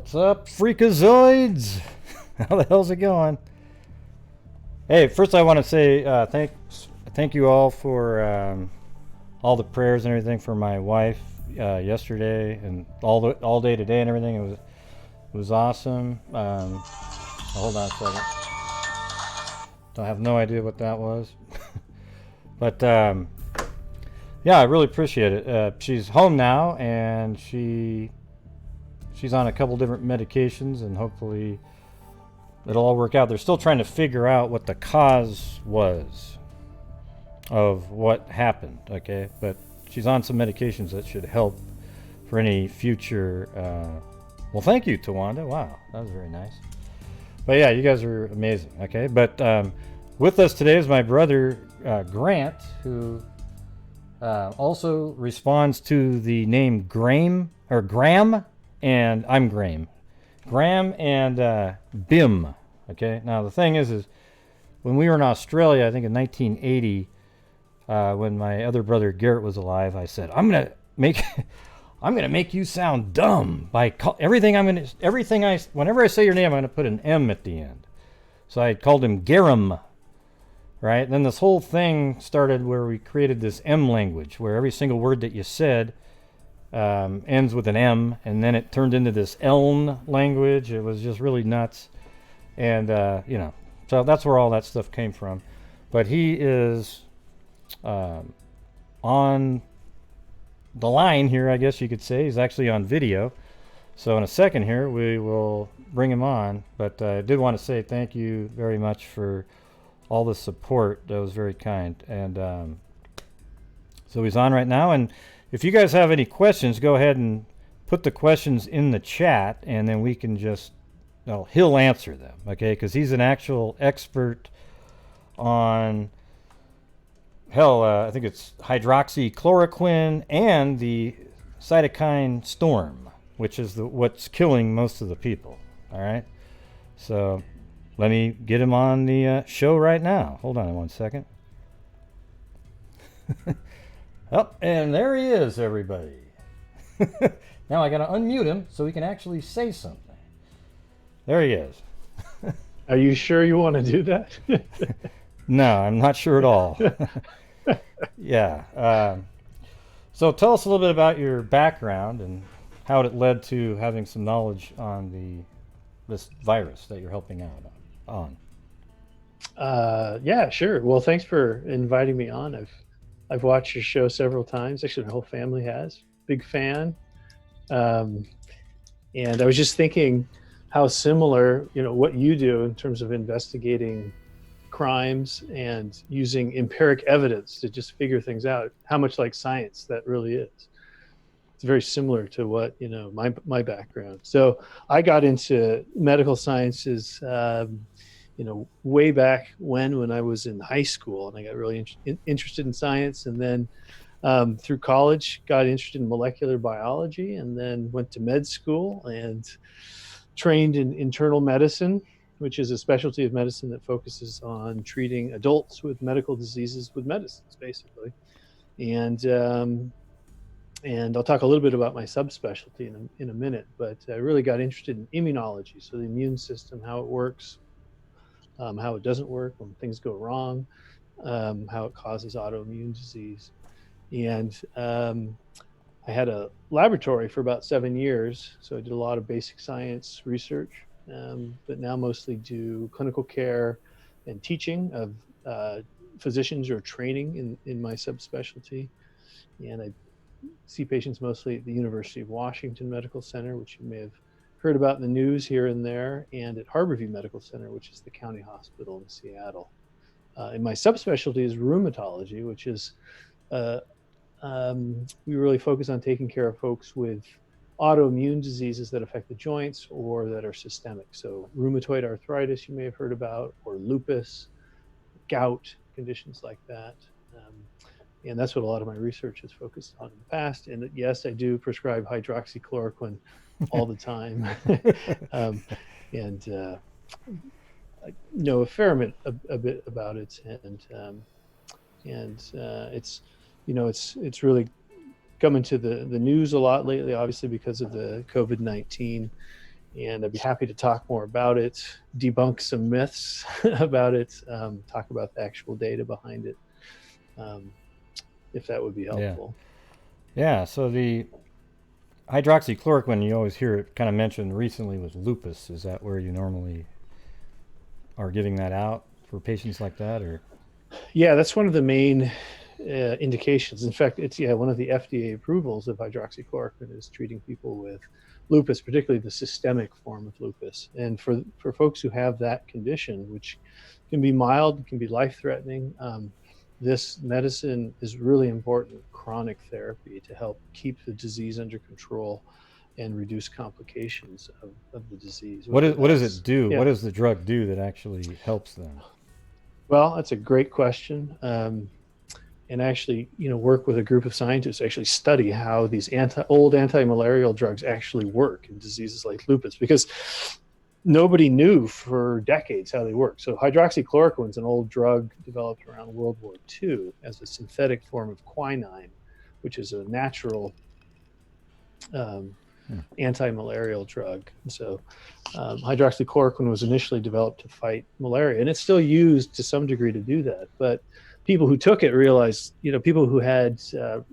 What's up, freakazoids? How the hell's it going? Hey, first I want to say thank you all for all the prayers and everything for my wife yesterday and all day today and everything. It was awesome. Hold on a second. I have no idea what that was, but yeah, I really appreciate it. She's home now and she's on a couple different medications, and hopefully it'll all work out. They're still trying to figure out what the cause was of what happened, okay? But she's on some medications that should help for any future... well, thank you, Tawanda. Wow, that was very nice. But yeah, you guys are amazing, okay? But with us today is my brother, Grant, who also responds to the name Graham, and I'm Graham and Bim. Okay. Now the thing is when we were in Australia, I think in 1980, when my other brother Garrett was alive, I said I'm gonna make you sound dumb by whenever I say your name, I'm gonna put an M at the end. So I called him Garam. Right. And then this whole thing started where we created this M language, where every single word that you said ends with an M, and then it turned into this Eln language. It was just really nuts. And, so that's where all that stuff came from. But he is on the line here, I guess you could say. He's actually on video. So in a second here, we will bring him on. But I did want to say thank you very much for all the support. That was very kind. And so he's on right now. And if you guys have any questions, go ahead and put the questions in the chat, and then we can just, he'll answer them, okay? Because he's an actual expert on, I think it's hydroxychloroquine and the cytokine storm, which is what's killing most of the people, all right? So let me get him on the show right now. Hold on one second. Oh, and there he is, everybody. Now I got to unmute him so he can actually say something. There he is. Are you sure you want to do that? No, I'm not sure at all. Yeah. So tell us a little bit about your background and how it led to having some knowledge on this virus that you're helping out on. Yeah, sure. Well, thanks for inviting me on. I've watched your show several times. Actually, my whole family has. Big fan. And I was just thinking how similar, what you do in terms of investigating crimes and using empiric evidence to just figure things out, how much like science that really is. It's very similar to what, my background. So I got into medical sciences, way back when I was in high school, and I got really interested in science, and then through college got interested in molecular biology, and then went to med school and trained in internal medicine, which is a specialty of medicine that focuses on treating adults with medical diseases with medicines, basically. And I'll talk a little bit about my subspecialty in a minute, but I really got interested in immunology, so the immune system, how it works, how it doesn't work when things go wrong, how it causes autoimmune disease. And I had a laboratory for about 7 years, so I did a lot of basic science research, but now mostly do clinical care and teaching of physicians who are training in my subspecialty. And I see patients mostly at the University of Washington Medical Center, which you may have heard about in the news here and there, and at Harborview Medical Center, which is the county hospital in Seattle. And my subspecialty is rheumatology, which is we really focus on taking care of folks with autoimmune diseases that affect the joints or that are systemic. So rheumatoid arthritis, you may have heard about, or lupus, gout, conditions like that. And that's what a lot of my research has focused on in the past. And yes, I do prescribe hydroxychloroquine all the time. And I know a fair bit about it. And it's really come into the news a lot lately, obviously because of the COVID-19. and I'd be happy to talk more about it, debunk some myths about it, talk about the actual data behind it, if that would be helpful. Yeah. So the hydroxychloroquine, you always hear it kind of mentioned recently, was lupus. Is that where you normally are giving that out for patients like that, or? Yeah, that's one of the main indications. In fact, it's one of the FDA approvals of hydroxychloroquine is treating people with lupus, particularly the systemic form of lupus. And for folks who have that condition, which can be mild, can be life-threatening, this medicine is really important chronic therapy to help keep the disease under control and reduce complications of the disease. What does it do? Yeah. What does the drug do that actually helps them? Well, that's a great question. And actually, work with a group of scientists to actually study how these old anti-malarial drugs actually work in diseases like lupus, because nobody knew for decades how they work. So hydroxychloroquine is an old drug developed around World War II as a synthetic form of quinine, which is a natural anti-malarial drug. So hydroxychloroquine was initially developed to fight malaria, and it's still used to some degree to do that. But people who took it realized, people who had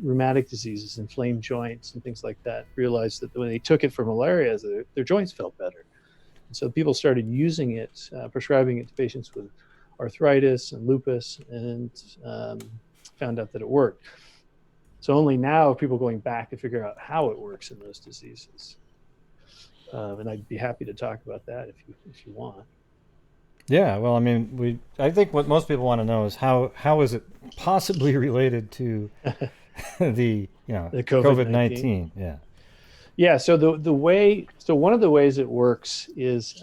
rheumatic diseases, inflamed joints and things like that, realized that when they took it for malaria, their joints felt better. And so people started using it, prescribing it to patients with arthritis and lupus, and found out that it worked. So only now are people going back to figure out how it works in those diseases. And I'd be happy to talk about that if you want. Yeah, well, I mean, I think what most people want to know is how is it possibly related to the COVID-19? Yeah. Yeah. So one of the ways it works is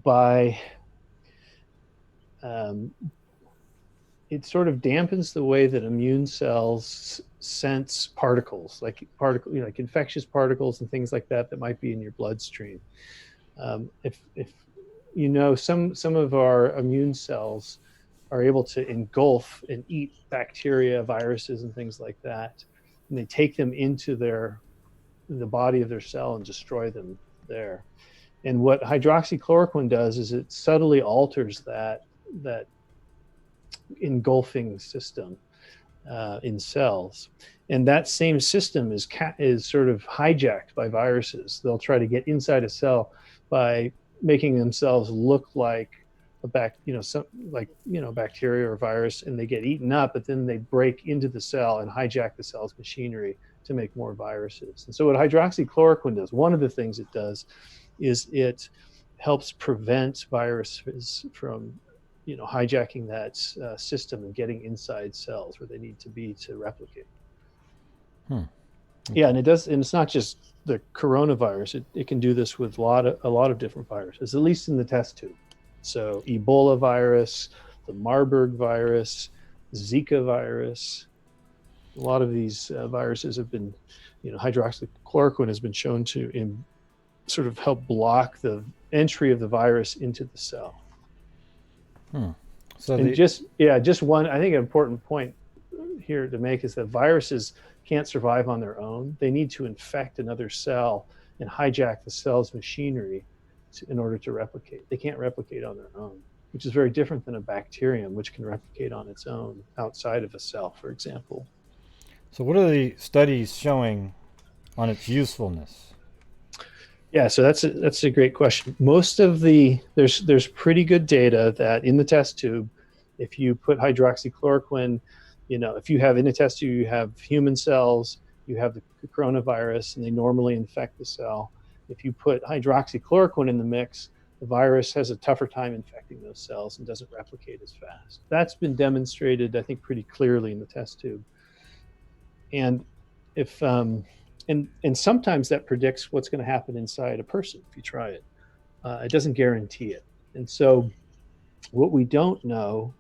by it sort of dampens the way that immune cells sense particles, like infectious particles and things like that might be in your bloodstream. If some of our immune cells are able to engulf and eat bacteria, viruses, and things like that, and they take them into the body of their cell and destroy them there. And what hydroxychloroquine does is it subtly alters that engulfing system in cells, and that same system is sort of hijacked by viruses. They'll try to get inside a cell by making themselves look like bacteria or virus, and they get eaten up, but then they break into the cell and hijack the cell's machinery to make more viruses. And so what hydroxychloroquine does, one of the things it does, is it helps prevent viruses from hijacking that system and getting inside cells where they need to be to replicate. Okay. Yeah, and it's not just the coronavirus. It can do this with a lot of different viruses, at least in the test tube. So Ebola virus, the Marburg virus, Zika virus. A lot of these viruses have been, hydroxychloroquine has been shown to sort of help block the entry of the virus into the cell. So just one, I think an important point here to make is that viruses can't survive on their own. They need to infect another cell and hijack the cell's machinery in order to replicate. They can't replicate on their own, which is very different than a bacterium, which can replicate on its own outside of a cell, for example. So what are the studies showing on its usefulness? Yeah, so that's a great question. Most of there's pretty good data that in the test tube, if you put hydroxychloroquine, if you have in a test tube, you have human cells, you have the coronavirus, and they normally infect the cell. If you put hydroxychloroquine in the mix, the virus has a tougher time infecting those cells and doesn't replicate as fast. That's been demonstrated, I think, pretty clearly in the test tube. And if and sometimes that predicts what's going to happen inside a person if you try it. It doesn't guarantee it. And so what we don't know,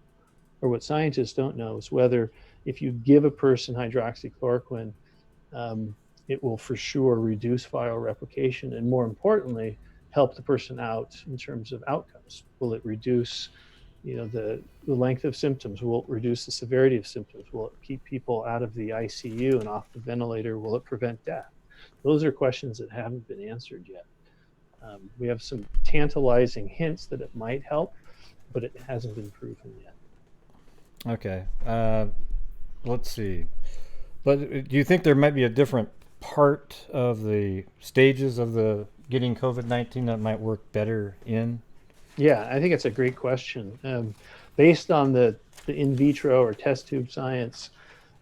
or what scientists don't know, is whether if you give a person hydroxychloroquine, it will for sure reduce viral replication, and more importantly, help the person out in terms of outcomes. Will it reduce the length of symptoms? Will it reduce the severity of symptoms? Will it keep people out of the ICU and off the ventilator? Will it prevent death? Those are questions that haven't been answered yet. We have some tantalizing hints that it might help, but it hasn't been proven yet. Okay. Let's see. But do you think there might be a different part of the stages of the getting COVID-19 that might work better in? Yeah, I think it's a great question. Based on the in vitro or test tube science,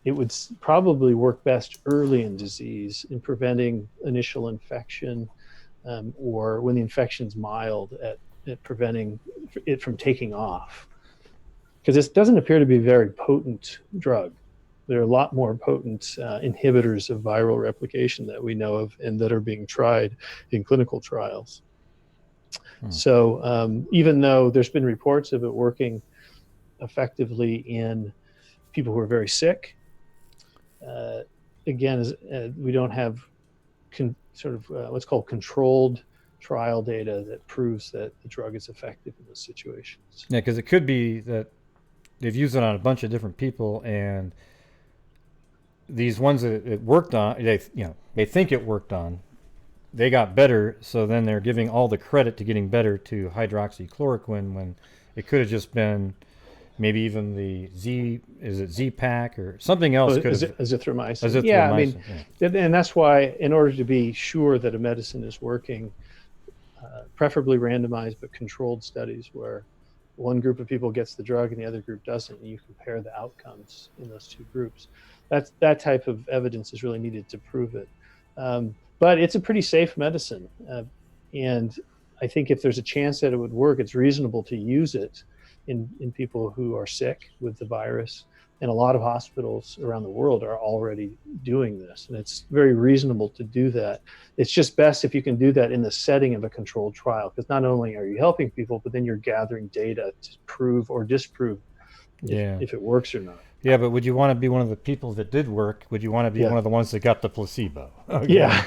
it would probably work best early in disease in preventing initial infection, or when the infection's mild, at preventing it from taking off. Because this doesn't appear to be a very potent drug. There are a lot more potent inhibitors of viral replication that we know of and that are being tried in clinical trials. So even though there's been reports of it working effectively in people who are very sick, again, we don't have what's called controlled trial data that proves that the drug is effective in those situations. Yeah, because it could be that they've used it on a bunch of different people, and these ones that it worked on, they think it worked on, they got better, so then they're giving all the credit to getting better to hydroxychloroquine when it could have just been maybe even the Z-Pack or something else. Azithromycin. Yeah, I mean, and that's why, in order to be sure that a medicine is working, preferably randomized but controlled studies where one group of people gets the drug and the other group doesn't, and you compare the outcomes in those two groups. That type of evidence is really needed to prove it. But it's a pretty safe medicine. And I think if there's a chance that it would work, it's reasonable to use it in people who are sick with the virus. And a lot of hospitals around the world are already doing this. And it's very reasonable to do that. It's just best if you can do that in the setting of a controlled trial, because not only are you helping people, but then you're gathering data to prove or disprove if it works or not. Yeah, but would you want to be one of the people that did work? Would you want to be one of the ones that got the placebo? Okay. Yeah.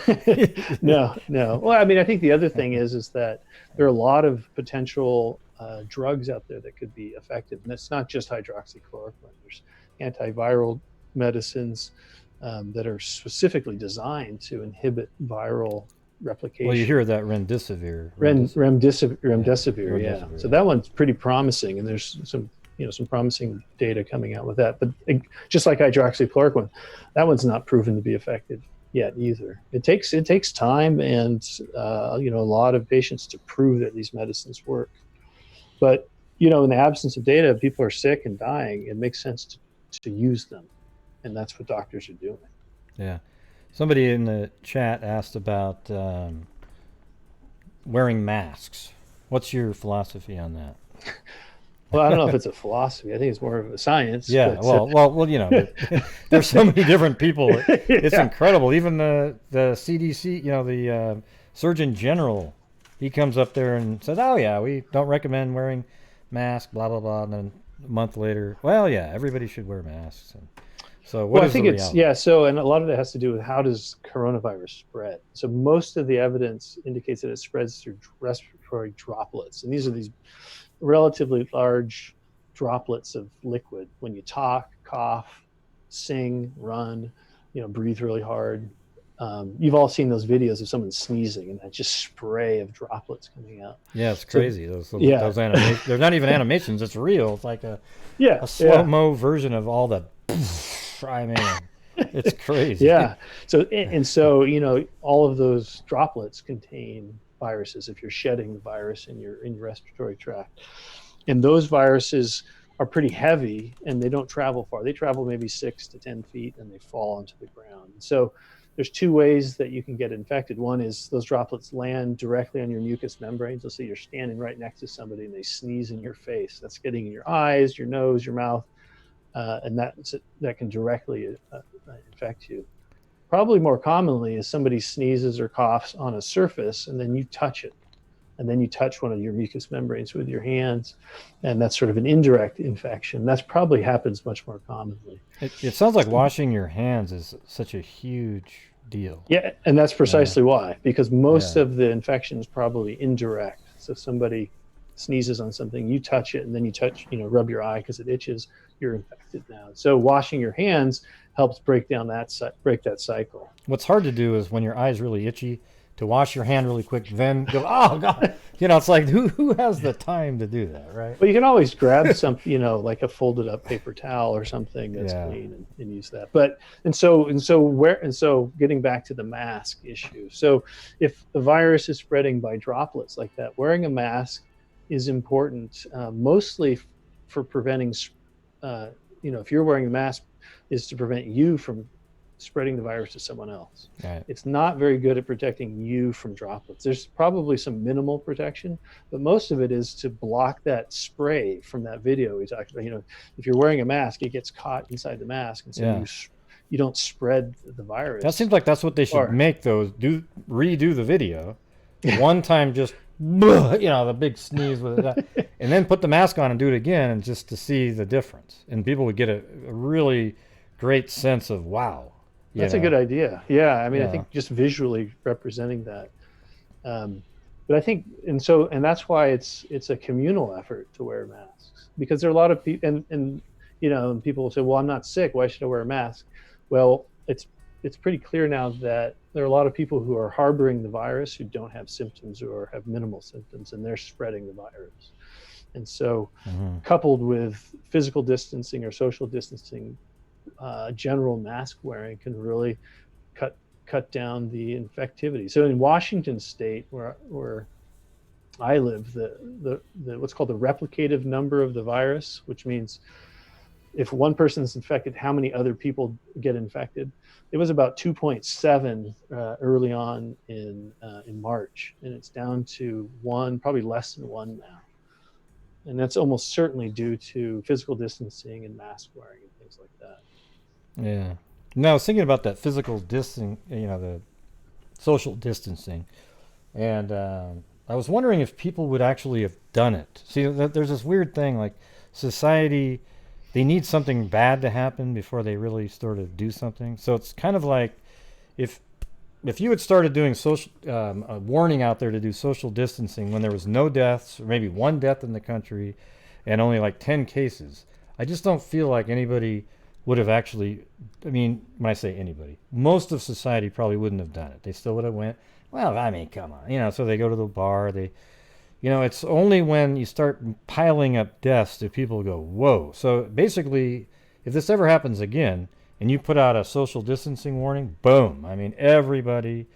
No. Well, I mean, I think the other thing is that there are a lot of potential drugs out there that could be effective. And it's not just hydroxychloroquine. There's antiviral medicines that are specifically designed to inhibit viral replication. Well, you hear that remdesivir. Remdesivir, yeah. So that one's pretty promising, and there's some promising data coming out with that. But just like hydroxychloroquine, that one's not proven to be effective yet either. It takes time and a lot of patients to prove that these medicines work. But in the absence of data, people are sick and dying. It makes sense to use them, and that's what doctors are doing. Yeah. Somebody in the chat asked about wearing masks. What's your philosophy on that? Well, I don't know if it's a philosophy. I think it's more of a science. Yeah. There's so many different people. It's incredible. Even the CDC, the Surgeon General, he comes up there and says, "Oh yeah, we don't recommend wearing masks." Blah blah blah. And then a month later, well, yeah, everybody should wear masks. And so I think So, and a lot of it has to do with how does coronavirus spread. So most of the evidence indicates that it spreads through respiratory droplets, and these are these relatively large droplets of liquid when you talk, cough, sing, run, breathe really hard. You've all seen those videos of someone sneezing and that just spray of droplets coming out. Yeah, it's crazy. Those they're not even animations. It's real. It's like a slow-mo version of all the. I mean, it's crazy. Yeah. So all of those droplets contain viruses if you're shedding the virus in your respiratory tract, and those viruses are pretty heavy and they don't travel far. They travel maybe 6 to 10 feet and they fall onto the ground. So there's two ways that you can get infected. One is those droplets land directly on your mucous membranes. So you're standing right next to somebody and they sneeze in your face. That's getting in your eyes, your nose, your mouth, and that can directly infect you. Probably more commonly is somebody sneezes or coughs on a surface and then you touch it. And then you touch one of your mucous membranes with your hands, and that's sort of an indirect infection. That's probably happens much more commonly. It sounds like washing your hands is such a huge deal. Yeah, and that's precisely why, because most of the infection is probably indirect. So somebody sneezes on something, you touch it, and then you rub your eye because it itches, you're infected now. So washing your hands helps break that cycle. What's hard to do is when your eye's really itchy, to wash your hand really quick, then go, oh God, it's like who has the time to do that, right? Well, you can always grab some, like a folded up paper towel or something that's clean and use that. But so getting back to the mask issue. So if the virus is spreading by droplets like that, wearing a mask is important, mostly for preventing, if you're wearing a mask, is to prevent you from spreading the virus to someone else. Right. It's not very good at protecting you from droplets. There's probably some minimal protection, but most of it is to block that spray from that video we talked about. If you're wearing a mask, it gets caught inside the mask, and so you don't spread the virus. That seems like that's what they should make, though. Redo the video one time, just the big sneeze with that, and then put the mask on and do it again, and just to see the difference, and people would get a really great sense of wow. That's a good idea. Yeah, I mean, I think just visually representing that. But I think, and that's why it's a communal effort to wear masks, because there are a lot of people, and people will say, well, I'm not sick, why should I wear a mask? Well, it's pretty clear now that there are a lot of people who are harboring the virus who don't have symptoms or have minimal symptoms, and they're spreading the virus. And so coupled with physical distancing or social distancing, general mask wearing can really cut down the infectivity. So in Washington State, where I live, the what's called the replicative number of the virus, which means if one person is infected, how many other people get infected? It was about 2.7 early on in March, and it's down to 1, probably less than 1 now. And that's almost certainly due to physical distancing and mask wearing and things like that. Yeah. Now, I was thinking about that physical distancing, the social distancing, and I was wondering if people would actually have done it. See, there's this weird thing, like society, they need something bad to happen before they really sort of do something. So it's kind of like if you had started doing a warning out there to do social distancing when there was no deaths, or maybe 1 death in the country, and only like 10 cases, I just don't feel like anybody would have actually, when I say anybody, most of society probably wouldn't have done it. They still would have went, well, come on, so they go to the bar, it's only when you start piling up deaths that people go, whoa. So basically, if this ever happens again, and you put out a social distancing warning, boom. Everybody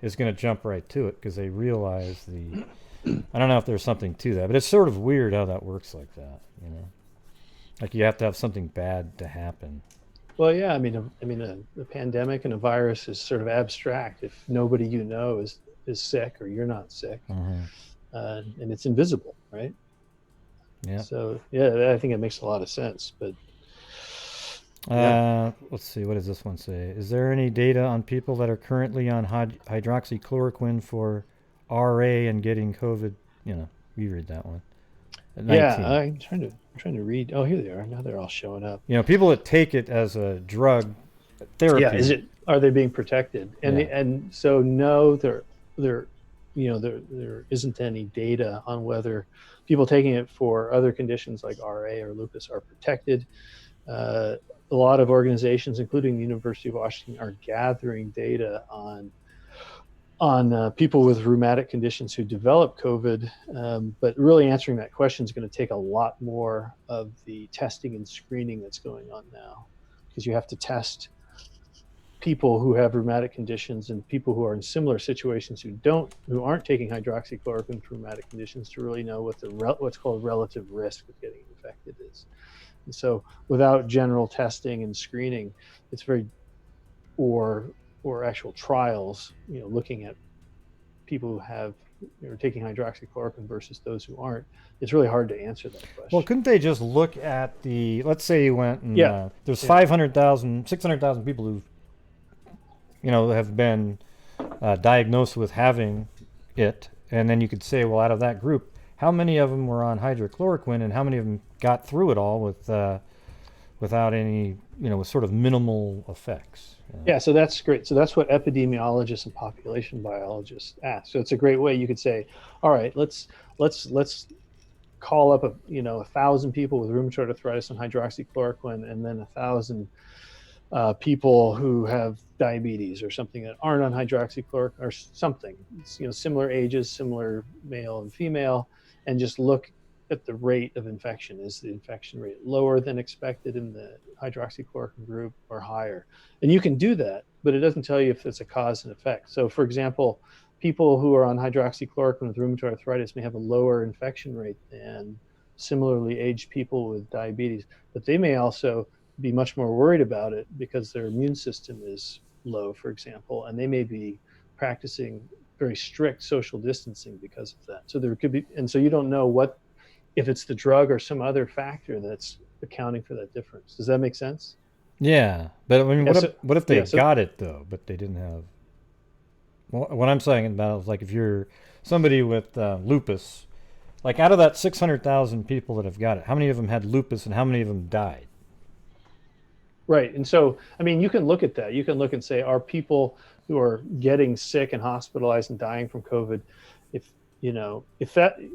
is going to jump right to it because they realize I don't know if there's something to that, but it's sort of weird how that works like that, Like you have to have something bad to happen. Well, yeah, a pandemic and a virus is sort of abstract. If nobody is sick or you're not sick, and it's invisible, right? Yeah. So yeah, I think it makes a lot of sense. But let's see, what does this one say? Is there any data on people that are currently on hydroxychloroquine for RA and getting COVID? You read that one. Yeah, I'm trying to read. Oh, here they are. Now they're all showing up. People that take it as a drug therapy. Yeah, are they being protected? And so no, there isn't any data on whether people taking it for other conditions like RA or lupus are protected. A lot of organizations, including the University of Washington, are gathering data on people with rheumatic conditions who develop COVID, but really answering that question is going to take a lot more of the testing and screening that's going on now, because you have to test people who have rheumatic conditions and people who are in similar situations who aren't taking hydroxychloroquine for rheumatic conditions to really know what what's called relative risk of getting infected is. And so without general testing and screening, it's very or actual trials, looking at people who have taking hydroxychloroquine versus those who aren't, it's really hard to answer that question. Well, couldn't they just look at let's say you went and there's 500,000, 600,000 people who have been diagnosed with having it, and then you could say, well, out of that group, how many of them were on hydrochloroquine and how many of them got through it all without any, with sort of minimal effects? Yeah, so that's great. So that's what epidemiologists and population biologists ask. So it's a great way. You could say, all right, let's call up 1,000 people with rheumatoid arthritis on hydroxychloroquine, and then 1,000 people who have diabetes or something that aren't on hydroxychloroquine or something, similar ages, similar male and female, and just look at the rate of infection. Is the infection rate lower than expected in the hydroxychloroquine group or higher? And you can do that, but it doesn't tell you if it's a cause and effect. So for example, people who are on hydroxychloroquine with rheumatoid arthritis may have a lower infection rate than similarly aged people with diabetes, but they may also be much more worried about it because their immune system is low, for example, and they may be practicing very strict social distancing because of that. So there could be, and so you don't know what, if it's the drug or some other factor that's accounting for that difference. Does that make sense? Yeah, but I mean, what if they yeah, got it though, but they didn't have? Well, what I'm saying about it is like if you're somebody with lupus, like out of that 600,000 people that have got it, how many of them had lupus and how many of them died? Right. And so, I mean, you can look at that. You can look and say, are people who are getting sick and hospitalized and dying from COVID,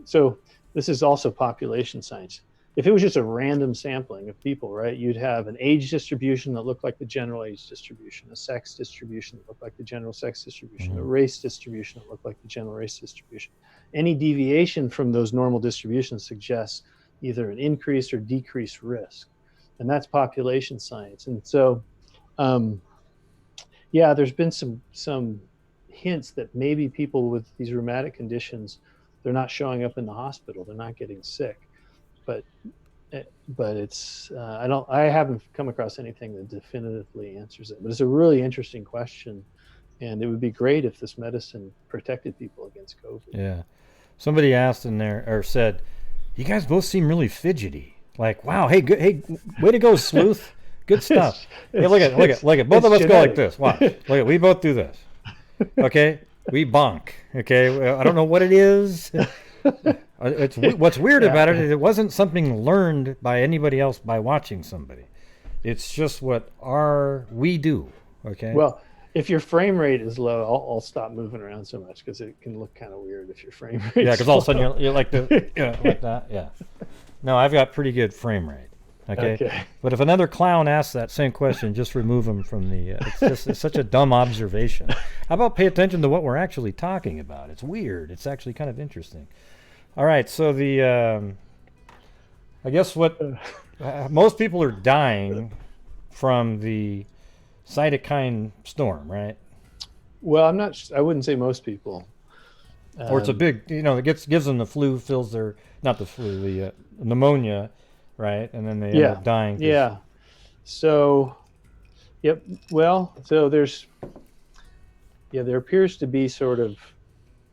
so this is also population science. If it was just a random sampling of people, right, you'd have an age distribution that looked like the general age distribution, a sex distribution that looked like the general sex distribution, a race distribution that looked like the general race distribution. Any deviation from those normal distributions suggests either an increased or decreased risk. And that's population science. And so, there's been some hints that maybe people with these rheumatic conditions, they're not showing up in the hospital, they're not getting sick. But it's I haven't come across anything that definitively answers it. But it's a really interesting question, and it would be great if this medicine protected people against COVID. Yeah, somebody asked in there or said, "You guys both seem really fidgety." Like, wow, hey, good, hey, way to go, sleuth. Good stuff. Hey, look at. Both of us genetic. go like this. Watch. Look at, we both do this. Okay, we bonk. Okay, I don't know what it is. It's what's weird about it is it wasn't something learned by anybody else by watching somebody. It's just what we do. Okay. Well, if your frame rate is low, I'll stop moving around so much because it can look kind of weird if your frame rate. Yeah, because all of a sudden you're like like that. Yeah. No, I've got pretty good frame rate. Okay. But if another clown asks that same question, just remove them from the. It's such a dumb observation. How about pay attention to what we're actually talking about? It's weird. It's actually kind of interesting. All right, so I guess what most people are dying from the cytokine storm, right? Well, I wouldn't say most people. Or it's a big, it gives them the flu, fills their, not the flu, the pneumonia, right? And then they end up dying. Yeah. So, yep. Well, so there appears to be sort of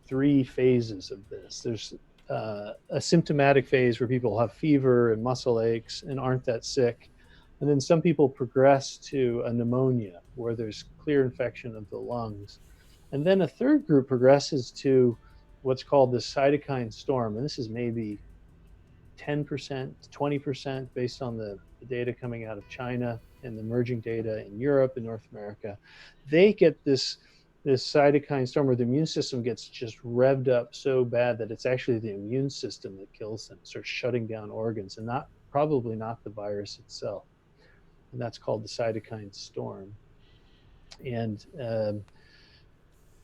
3 phases of this. There's a symptomatic phase where people have fever and muscle aches and aren't that sick. And then some people progress to a pneumonia where there's clear infection of the lungs. And then a third group progresses to what's called the cytokine storm. And this is maybe 10%, 20% based on the data coming out of China and the emerging data in Europe and North America. They get this cytokine storm where the immune system gets just revved up so bad that it's actually the immune system that kills them, starts shutting down organs, and probably not the virus itself. And that's called the cytokine storm. And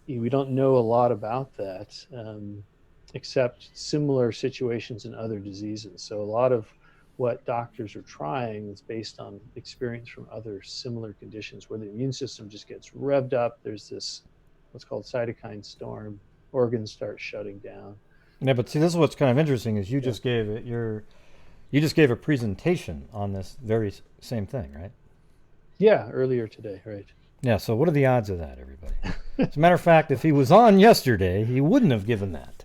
we don't know a lot about that, except similar situations in other diseases. So a lot of what doctors are trying is based on experience from other similar conditions where the immune system just gets revved up. There's this what's called cytokine storm. Organs start shutting down. Yeah, but see, this is what's kind of interesting is you just gave a presentation on this very same thing, right? Yeah, earlier today, right? Yeah. So what are the odds of that, everybody? As a matter of fact, if he was on yesterday, he wouldn't have given that.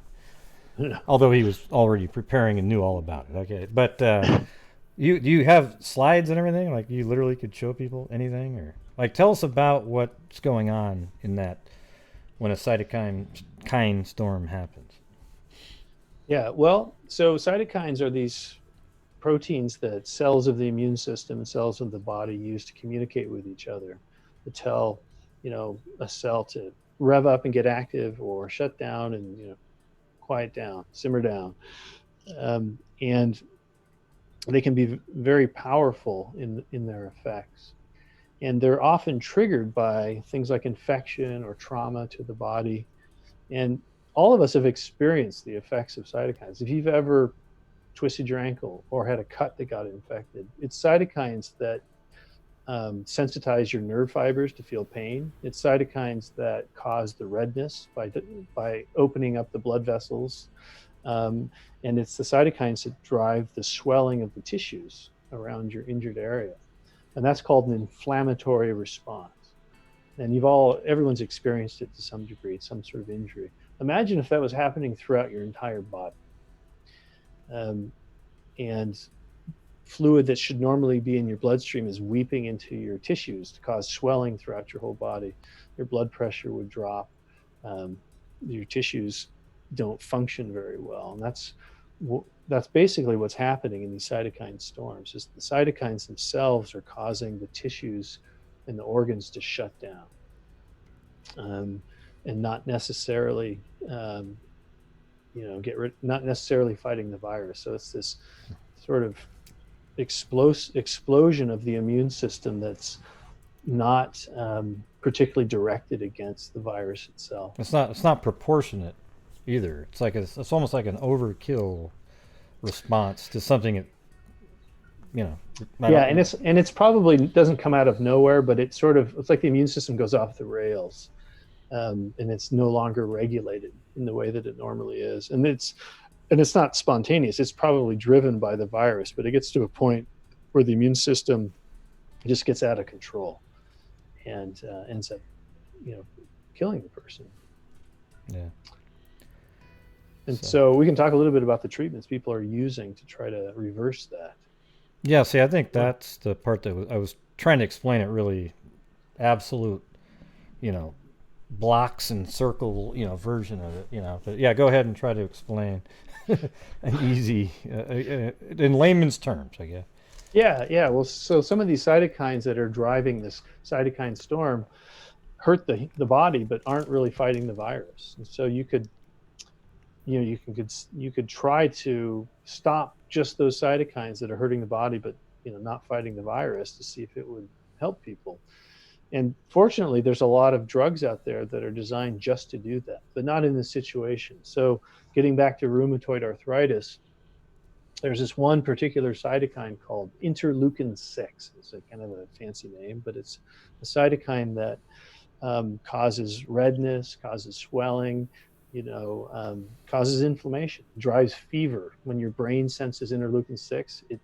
No. Although he was already preparing and knew all about it. Okay, but you have slides and everything? Like you literally could show people anything, or like tell us about what's going on in that when a cytokine storm happens. Yeah, well, so cytokines are these proteins that cells of the immune system and cells of the body use to communicate with each other, to tell a cell to rev up and get active or shut down and quiet down, simmer down. And they can be very powerful in their effects. And they're often triggered by things like infection or trauma to the body. And all of us have experienced the effects of cytokines. If you've ever twisted your ankle or had a cut that got infected, it's cytokines that sensitize your nerve fibers to feel pain. It's cytokines that cause the redness by opening up the blood vessels. And it's the cytokines that drive the swelling of the tissues around your injured area. And that's called an inflammatory response. And everyone's experienced it to some degree, some sort of injury. Imagine if that was happening throughout your entire body. And fluid that should normally be in your bloodstream is weeping into your tissues to cause swelling throughout your whole body. Your blood pressure would drop. Your tissues don't function very well. And that's basically what's happening in these cytokine storms, is the cytokines themselves are causing the tissues and the organs to shut down, and not necessarily not necessarily fighting the virus. So it's this sort of explosion of the immune system that's not particularly directed against the virus itself. It's not proportionate either. It's like it's almost like an overkill response to something that, and it's probably doesn't come out of nowhere, but it's like the immune system goes off the rails, and it's no longer regulated in the way that it normally is. And it's not spontaneous. It's probably driven by the virus, but it gets to a point where the immune system just gets out of control and ends up, killing the person. Yeah. And so we can talk a little bit about the treatments people are using to try to reverse that. Yeah, see, I think that's the part that I was trying to explain it really absolute, blocks and circle, version of it, But yeah, go ahead and try to explain an easy, in layman's terms, I guess. Yeah. Well, so some of these cytokines that are driving this cytokine storm hurt the body, but aren't really fighting the virus. And so you could try to stop just those cytokines that are hurting the body, but not fighting the virus, to see if it would help people. And fortunately, there's a lot of drugs out there that are designed just to do that, but not in this situation. So getting back to rheumatoid arthritis, there's this one particular cytokine called interleukin 6. It's a kind of a fancy name, but it's a cytokine that causes redness, causes swelling, causes inflammation, drives fever. When your brain senses interleukin 6, it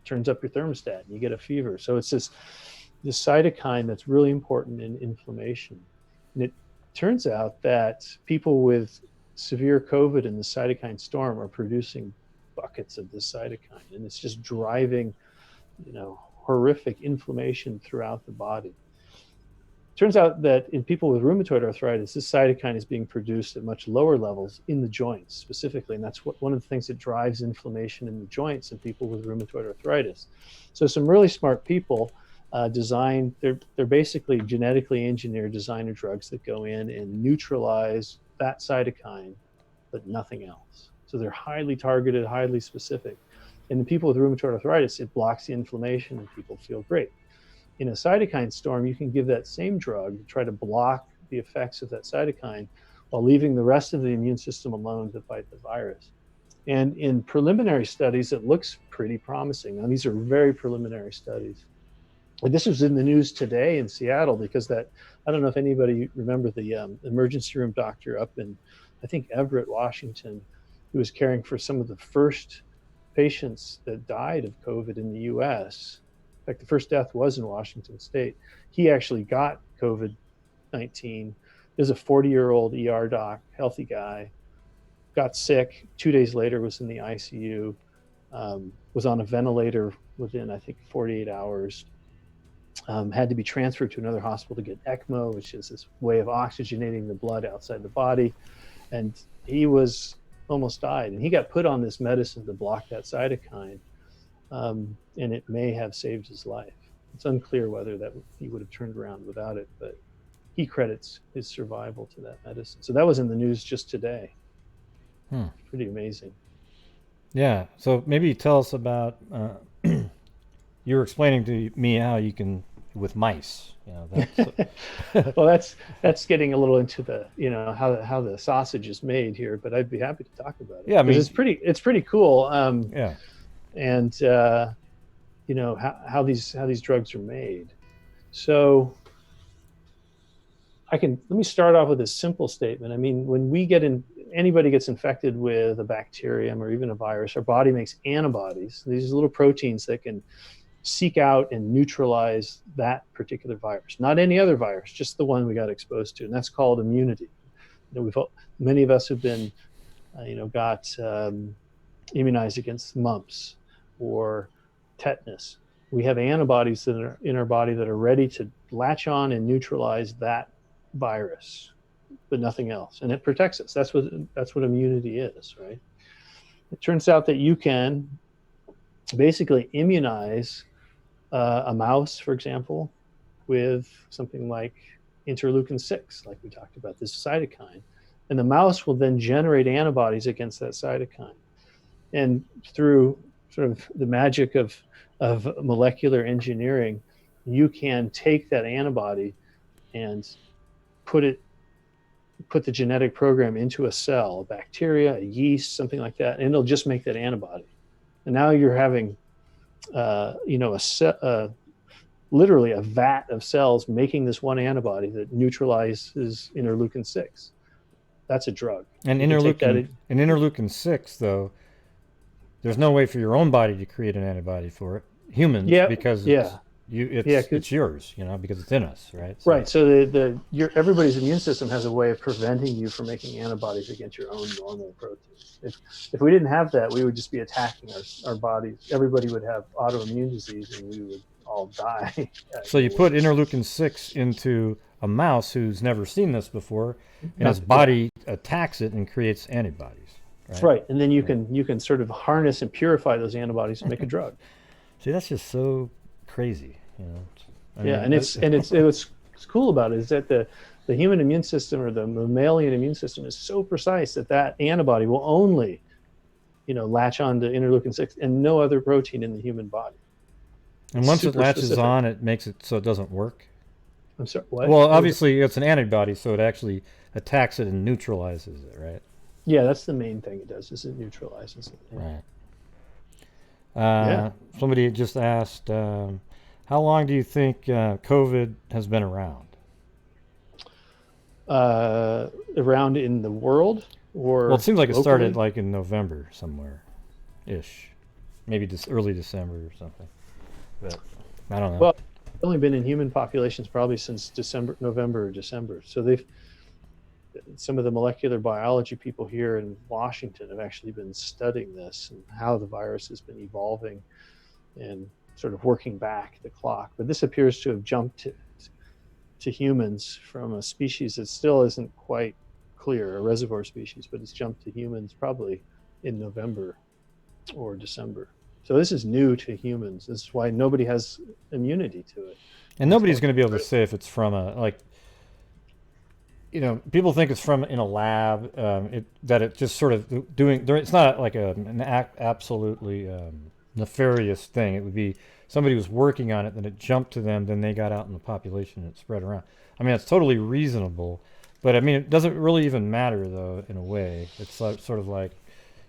turns up your thermostat and you get a fever. So it's this cytokine that's really important in inflammation. And it turns out that people with severe COVID in the cytokine storm are producing buckets of this cytokine, and it's just driving, horrific inflammation throughout the body. Turns out that in people with rheumatoid arthritis, this cytokine is being produced at much lower levels in the joints specifically, and that's one of the things that drives inflammation in the joints in people with rheumatoid arthritis. So some really smart people they're basically genetically engineered designer drugs that go in and neutralize that cytokine, but nothing else. So they're highly targeted, highly specific. And in people with rheumatoid arthritis, it blocks the inflammation and people feel great. In a cytokine storm, you can give that same drug to try to block the effects of that cytokine while leaving the rest of the immune system alone to fight the virus. And in preliminary studies, it looks pretty promising. Now, these are very preliminary studies. And this was in the news today in Seattle because I don't know if anybody remember the emergency room doctor up in, I think, Everett, Washington, who was caring for some of the first patients that died of COVID in the US. In fact, the first death was in Washington State. He actually got COVID-19. There's a 40-year-old ER doc, healthy guy, got sick. 2 days later was in the ICU, was on a ventilator within, I think, 48 hours. Had to be transferred to another hospital to get ECMO, which is this way of oxygenating the blood outside the body. And he almost died. And he got put on this medicine to block that cytokine. And it may have saved his life. It's unclear whether he would have turned around without it, but he credits his survival to that medicine. So that was in the news just today. Pretty amazing. Yeah. So maybe tell us about, you were explaining to me how you can with mice. You know, that's, Well, that's getting a little into the, you know, how the sausage is made here, but I'd be happy to talk about it. Yeah, I mean, it's pretty cool. Yeah. And you know how these drugs are made. So let me start off with a simple statement. I mean, when anybody gets infected with a bacterium or even a virus, our body makes antibodies. These little proteins that can seek out and neutralize that particular virus, not any other virus, just the one we got exposed to, and that's called immunity. You know, many of us have been, got immunized against mumps or tetanus. We have antibodies that are in our body that are ready to latch on and neutralize that virus, but nothing else, and it protects us. That's what immunity is, right? It turns out that you can basically immunize a mouse, for example, with something like interleukin-6, like we talked about, this cytokine, and the mouse will then generate antibodies against that cytokine. And through sort of the magic of molecular engineering, you can take that antibody and put the genetic program into a cell, a bacteria, a yeast, something like that, and it'll just make that antibody. And now you're having, literally a vat of cells making this one antibody that neutralizes interleukin-6. That's a drug. And interleukin-6, though, there's no way for your own body to create an antibody for it. Humans, because it's yours, you know, because it's in us, right? So, right. So everybody's immune system has a way of preventing you from making antibodies against your own normal proteins. If we didn't have that, we would just be attacking our bodies. Everybody would have autoimmune disease, and we would all die. So you put interleukin-6 into a mouse who's never seen this before, and his body attacks it and creates antibodies. Right. And then you can sort of harness and purify those antibodies and make a drug. See, that's just so crazy, you know. And what's cool about it is that the human immune system, or the mammalian immune system, is so precise that antibody will only, latch on to interleukin-6 and no other protein in the human body. And once it latches on, it makes it so it doesn't work. I'm sorry, what? Well, obviously it's an antibody, so it actually attacks it and neutralizes it, right? Yeah, that's the main thing it does, is it neutralizes it. Yeah. Right. Somebody just asked, how long do you think COVID has been around? Around in the world, or well, it seems like locally? It started like in November somewhere, ish, maybe early December or something. But I don't know. Well, it's only been in human populations probably since November or December. So some of the molecular biology people here in Washington have actually been studying this and how the virus has been evolving and sort of working back the clock. But this appears to have jumped to humans from a species that still isn't quite clear, a reservoir species, but it's jumped to humans probably in November or December. So this is new to humans. This is why nobody has immunity to it. And nobody's going to be able to say if it's from people think it's from in a lab, that it just sort of doing, it's not like an absolutely nefarious thing. It would be somebody was working on it, then it jumped to them, then they got out in the population and it spread around. I mean, it's totally reasonable, but I mean, it doesn't really even matter, though, in a way. It's sort of like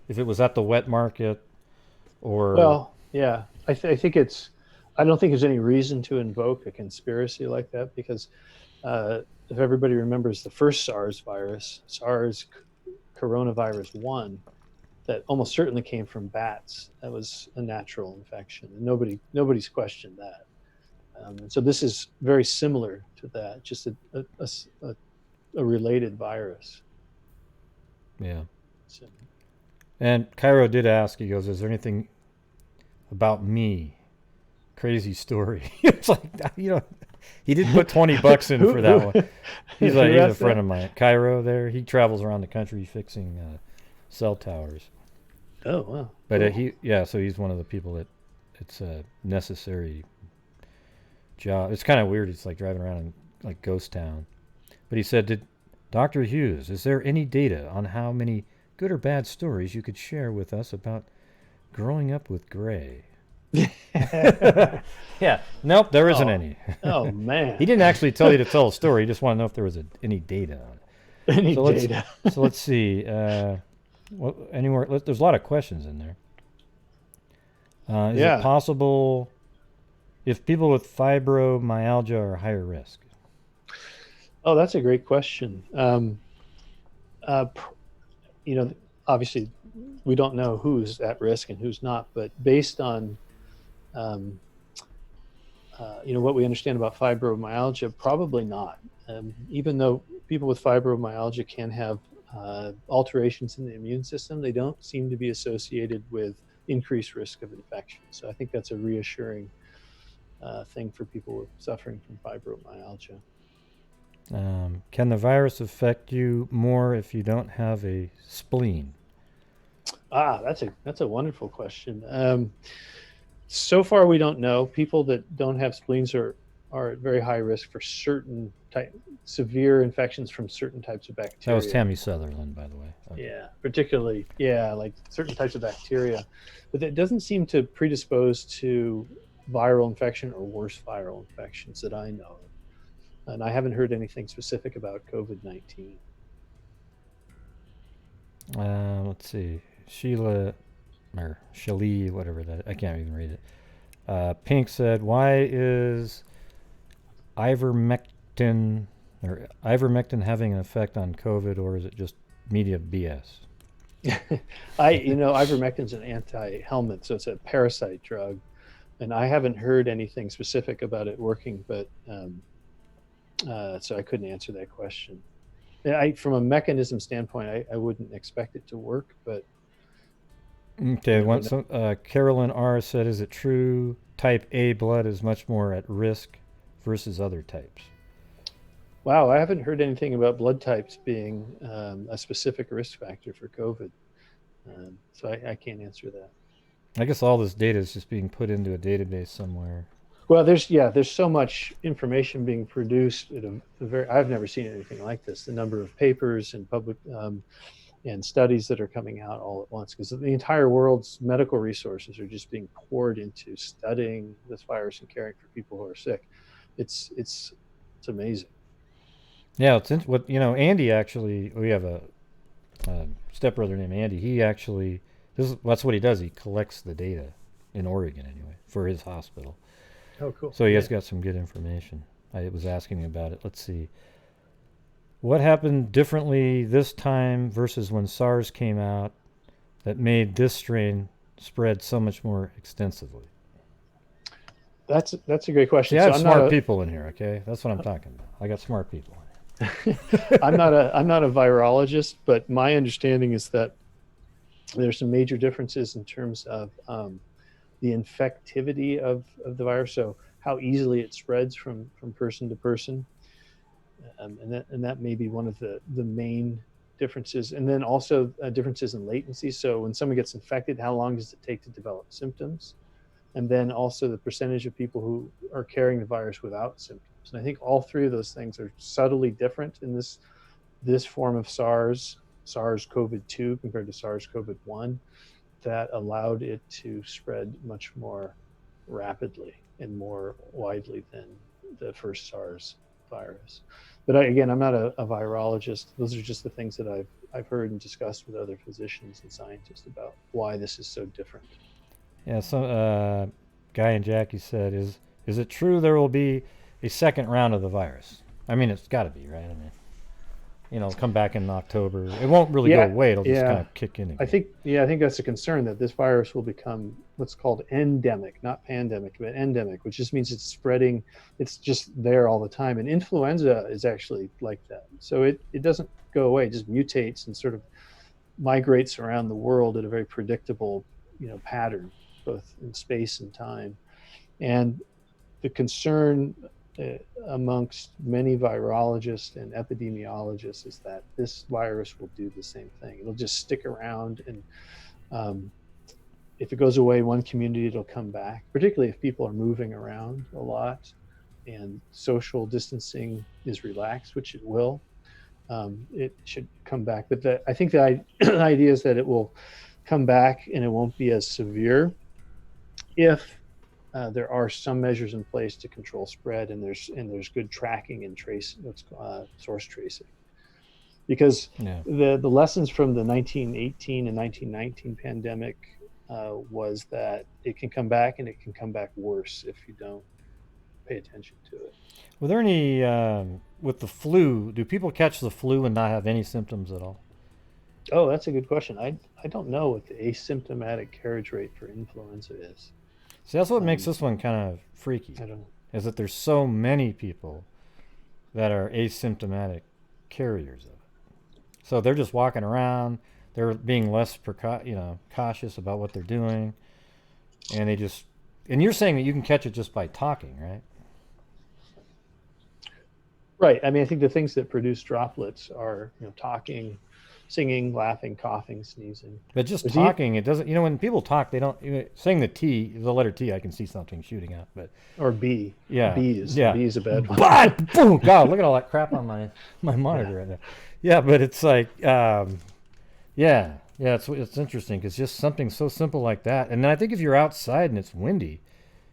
if it was at the wet market or... Well, yeah, I think I don't think there's any reason to invoke a conspiracy like that, because if everybody remembers the first SARS virus, SARS coronavirus 1, that almost certainly came from bats. That was a natural infection, and nobody's questioned that. And so this is very similar to that, just a related virus. Yeah. So. And Cairo did ask, he goes, is there anything about me? Crazy story. It's like, he did put $20 in for that one. He's a friend of mine. Cairo there, he travels around the country fixing cell towers. Oh, wow. But cool. So he's one of the people that it's a necessary job. It's kind of weird. It's like driving around in like ghost town. But he said, Dr. Hughes, is there any data on how many good or bad stories you could share with us about growing up with Gray? Yeah, nope, there isn't any. Oh man. He didn't actually tell you to tell a story. He just wanted to know if there was any data on it. Any So data. let's see. Anywhere? There's a lot of questions in there. Is it possible if people with fibromyalgia are higher risk? Oh, that's a great question. You know, obviously, we don't know who's at risk and who's not, but based on you know, what we understand about fibromyalgia, probably not. Even though people with fibromyalgia can have alterations in the immune system, they don't seem to be associated with increased risk of infection. So I think that's a reassuring thing for people suffering from fibromyalgia. Can the virus affect you more if you don't have a spleen? That's a wonderful question. So far, we don't know. People that don't have spleens are at very high risk for certain severe infections from certain types of bacteria. That was Tammy Sutherland, by the way. Okay. Yeah, particularly, like certain types of bacteria. But that doesn't seem to predispose to viral infection or worse viral infections that I know of. And I haven't heard anything specific about COVID-19. Let's see. Sheila, or Shali, whatever that, I can't even read it. Pink said, why is ivermectin having an effect on COVID, or is it just media BS? Ivermectin's an anti-helminth, so it's a parasite drug. And I haven't heard anything specific about it working, but so I couldn't answer that question. From a mechanism standpoint, I wouldn't expect it to work, but. Okay, Carolyn R. said, is it true type A blood is much more at risk versus other types? Wow, I haven't heard anything about blood types being a specific risk factor for COVID. So I can't answer that. I guess all this data is just being put into a database somewhere. Well, there's so much information being produced at I've never seen anything like this. The number of papers and public and studies that are coming out all at once, because the entire world's medical resources are just being poured into studying this virus and caring for people who are sick. It's amazing. Yeah, Andy actually, we have a stepbrother named Andy. He actually, that's what he does. He collects the data in Oregon anyway for his hospital. Oh, cool. So he has got some good information. I was asking about it. Let's see. What happened differently this time versus when SARS came out that made this strain spread so much more extensively? That's a great question. See, I have smart people in here, okay? That's what I'm talking about. I got smart people in here. I'm not a virologist, but my understanding is that there's some major differences in terms of the infectivity of the virus, so how easily it spreads from person to person. And that may be one of the main differences. And then also differences in latency. So when someone gets infected, how long does it take to develop symptoms? And then also the percentage of people who are carrying the virus without symptoms. And I think all three of those things are subtly different in this form of SARS-CoV-2 compared to SARS-CoV-1, that allowed it to spread much more rapidly and more widely than the first SARS virus. But again, I'm not a virologist. Those are just the things that I've heard and discussed with other physicians and scientists about why this is so different. Yeah, some Guy and Jackie said, is it true there will be a second round of the virus? I mean, it's got to be, right? I mean, it'll come back in October. It won't really go away. It'll just kind of kick in again. I think that's a concern, that this virus will become what's called endemic, not pandemic, but endemic, which just means it's spreading. It's just there all the time. And influenza is actually like that. So it doesn't go away. It just mutates and sort of migrates around the world at a very predictable, pattern, both in space and time. And the concern amongst many virologists and epidemiologists is that this virus will do the same thing. It'll just stick around, and if it goes away in one community, it'll come back, particularly if people are moving around a lot and social distancing is relaxed, which it will. It should come back. But I think the idea is that it will come back and it won't be as severe if there are some measures in place to control spread, and there's good tracking and source tracing. Because the lessons from the 1918 and 1919 pandemic was that it can come back, and it can come back worse if you don't pay attention to it. Were there any with the flu? Do people catch the flu and not have any symptoms at all? Oh, that's a good question. I don't know what the asymptomatic carriage rate for influenza is. See, that's what makes this one kind of freaky. I don't know. Is that there's so many people that are asymptomatic carriers of it. So they're just walking around. They're being less cautious about what they're doing, and and you're saying that you can catch it just by talking, right? Right. I mean, I think the things that produce droplets are, talking, singing, laughing, coughing, sneezing. But just talking, it doesn't. When people talk, they don't. Saying the letter T, I can see something shooting out. Or B. Yeah. B is a bad one. But boom! God, look at all that crap on my monitor right there. Yeah, but it's like, it's interesting because just something so simple like that, and then I think if you're outside and it's windy,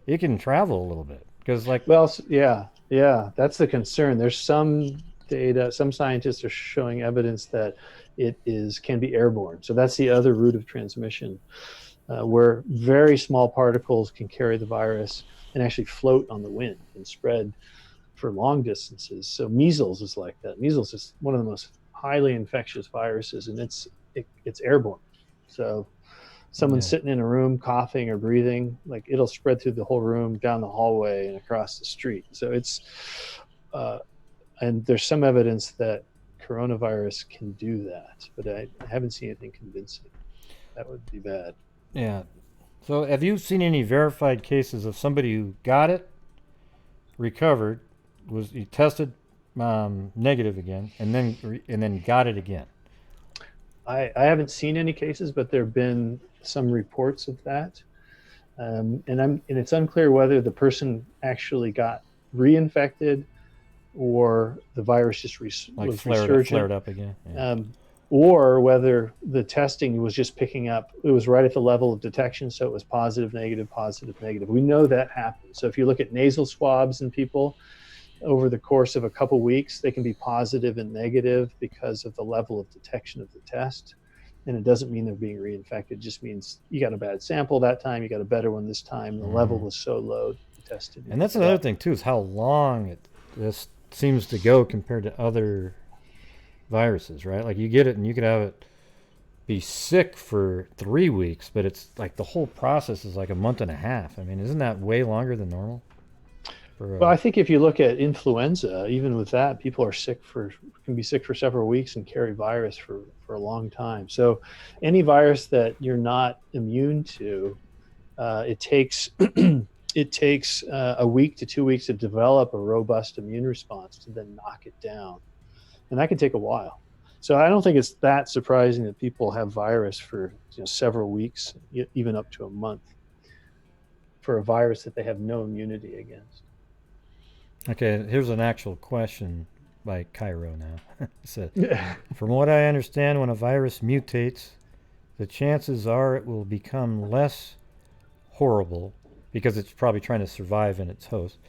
it can travel a little bit because that's the concern. There's some data, some scientists are showing evidence that it can be airborne. So that's the other route of transmission, where very small particles can carry the virus and actually float on the wind and spread for long distances. So measles is like that. Measles is one of the most highly infectious viruses, and it's airborne. So someone's sitting in a room coughing or breathing, like it'll spread through the whole room, down the hallway, and across the street. So it's and there's some evidence that coronavirus can do that, but I haven't seen anything convincing. That would be bad. Yeah. So have you seen any verified cases of somebody who got it, recovered, he tested negative again, and then got it again? I haven't seen any cases, but there have been some reports of that, and it's unclear whether the person actually got reinfected or the virus just was flared up again. Yeah. Or whether the testing was just picking up, it was right at the level of detection, so it was positive, negative, positive, negative. We know that happens. So if you look at nasal swabs in people, over the course of a couple weeks, they can be positive and negative because of the level of detection of the test. And it doesn't mean they're being reinfected. It just means you got a bad sample that time, you got a better one this time. The level was so low, the test didn't. And that's another thing too, is how long this seems to go compared to other viruses, right? Like you get it and you could have it be sick for 3 weeks, but it's like the whole process is like a month and a half. I mean, isn't that way longer than normal? Well, I think if you look at influenza, even with that, people can be sick for several weeks and carry virus for a long time. So any virus that you're not immune to, it takes a week to 2 weeks to develop a robust immune response to then knock it down. And that can take a while. So I don't think it's that surprising that people have virus for several weeks, even up to a month, for a virus that they have no immunity against. Okay, here's an actual question by Cairo now. It said, from what I understand, when a virus mutates, the chances are it will become less horrible because it's probably trying to survive in its host.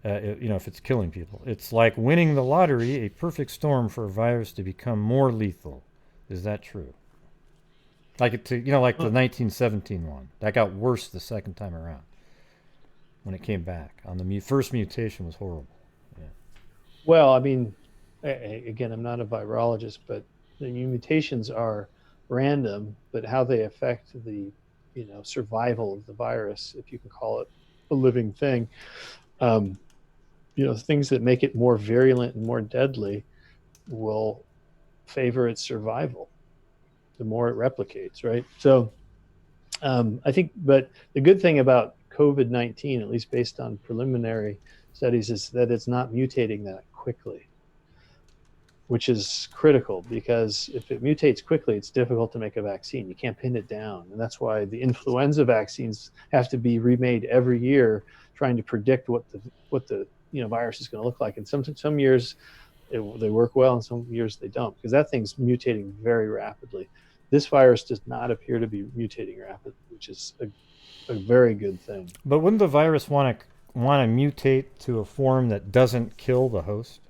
If it's killing people. It's like winning the lottery, a perfect storm for a virus to become more lethal. Is that true? Like the 1917 one. That got worse the second time around. When it came back on the first mutation was horrible. Yeah. Well, I mean, again, I'm not a virologist, but the mutations are random, but how they affect the survival of the virus, if you can call it a living thing, things that make it more virulent and more deadly will favor its survival the more it replicates, right? So I think, but the good thing about COVID-19, at least based on preliminary studies, is that it's not mutating that quickly, which is critical, because if it mutates quickly, it's difficult to make a vaccine. You can't pin it down. And that's why the influenza vaccines have to be remade every year, trying to predict what the virus is going to look like. And some years they work well, and some years they don't, because that thing's mutating very rapidly. This virus does not appear to be mutating rapidly, which is a very good thing. But wouldn't the virus want to mutate to a form that doesn't kill the host?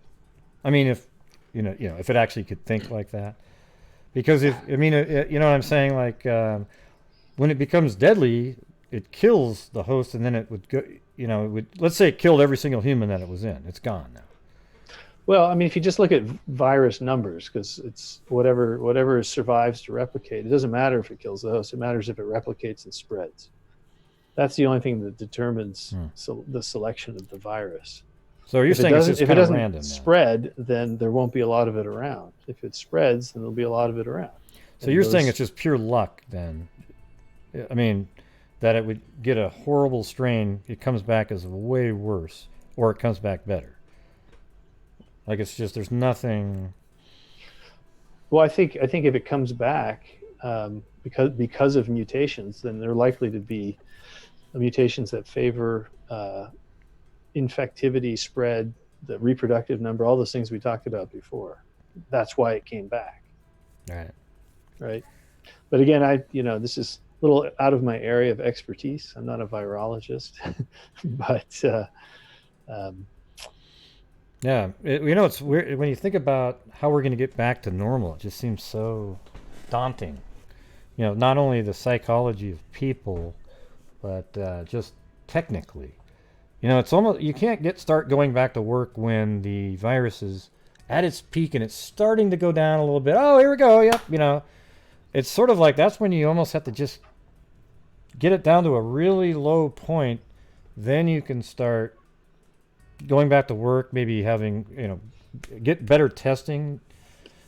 I mean, if if it actually could think like that, because if you know what I'm saying, like when it becomes deadly, it kills the host, and then it would go. Let's say it killed every single human that it was in. It's gone now. Well, I mean, if you just look at virus numbers, because it's whatever survives to replicate, it doesn't matter if it kills the host. It matters if it replicates and spreads. That's the only thing that determines the selection of the virus. So you're saying it's just kind of random. If it doesn't spread, then there won't be a lot of it around. If it spreads, then there'll be a lot of it around. So you're saying it's just pure luck then? I mean, that it would get a horrible strain, it comes back as way worse, or it comes back better. Like it's just there's nothing. Well, I think if it comes back because of mutations, then they're likely to be mutations that favor infectivity, spread, the reproductive number, all those things we talked about before. That's why it came back. Right. But again, this is a little out of my area of expertise. I'm not a virologist, but yeah, it's weird when you think about how we're going to get back to normal. It just seems so daunting. Not only the psychology of people, but just technically. It's almost, you can't start going back to work when the virus is at its peak and it's starting to go down a little bit. Oh, here we go. Yep. It's sort of like that's when you almost have to just get it down to a really low point. Then you can start going back to work, maybe having, get better testing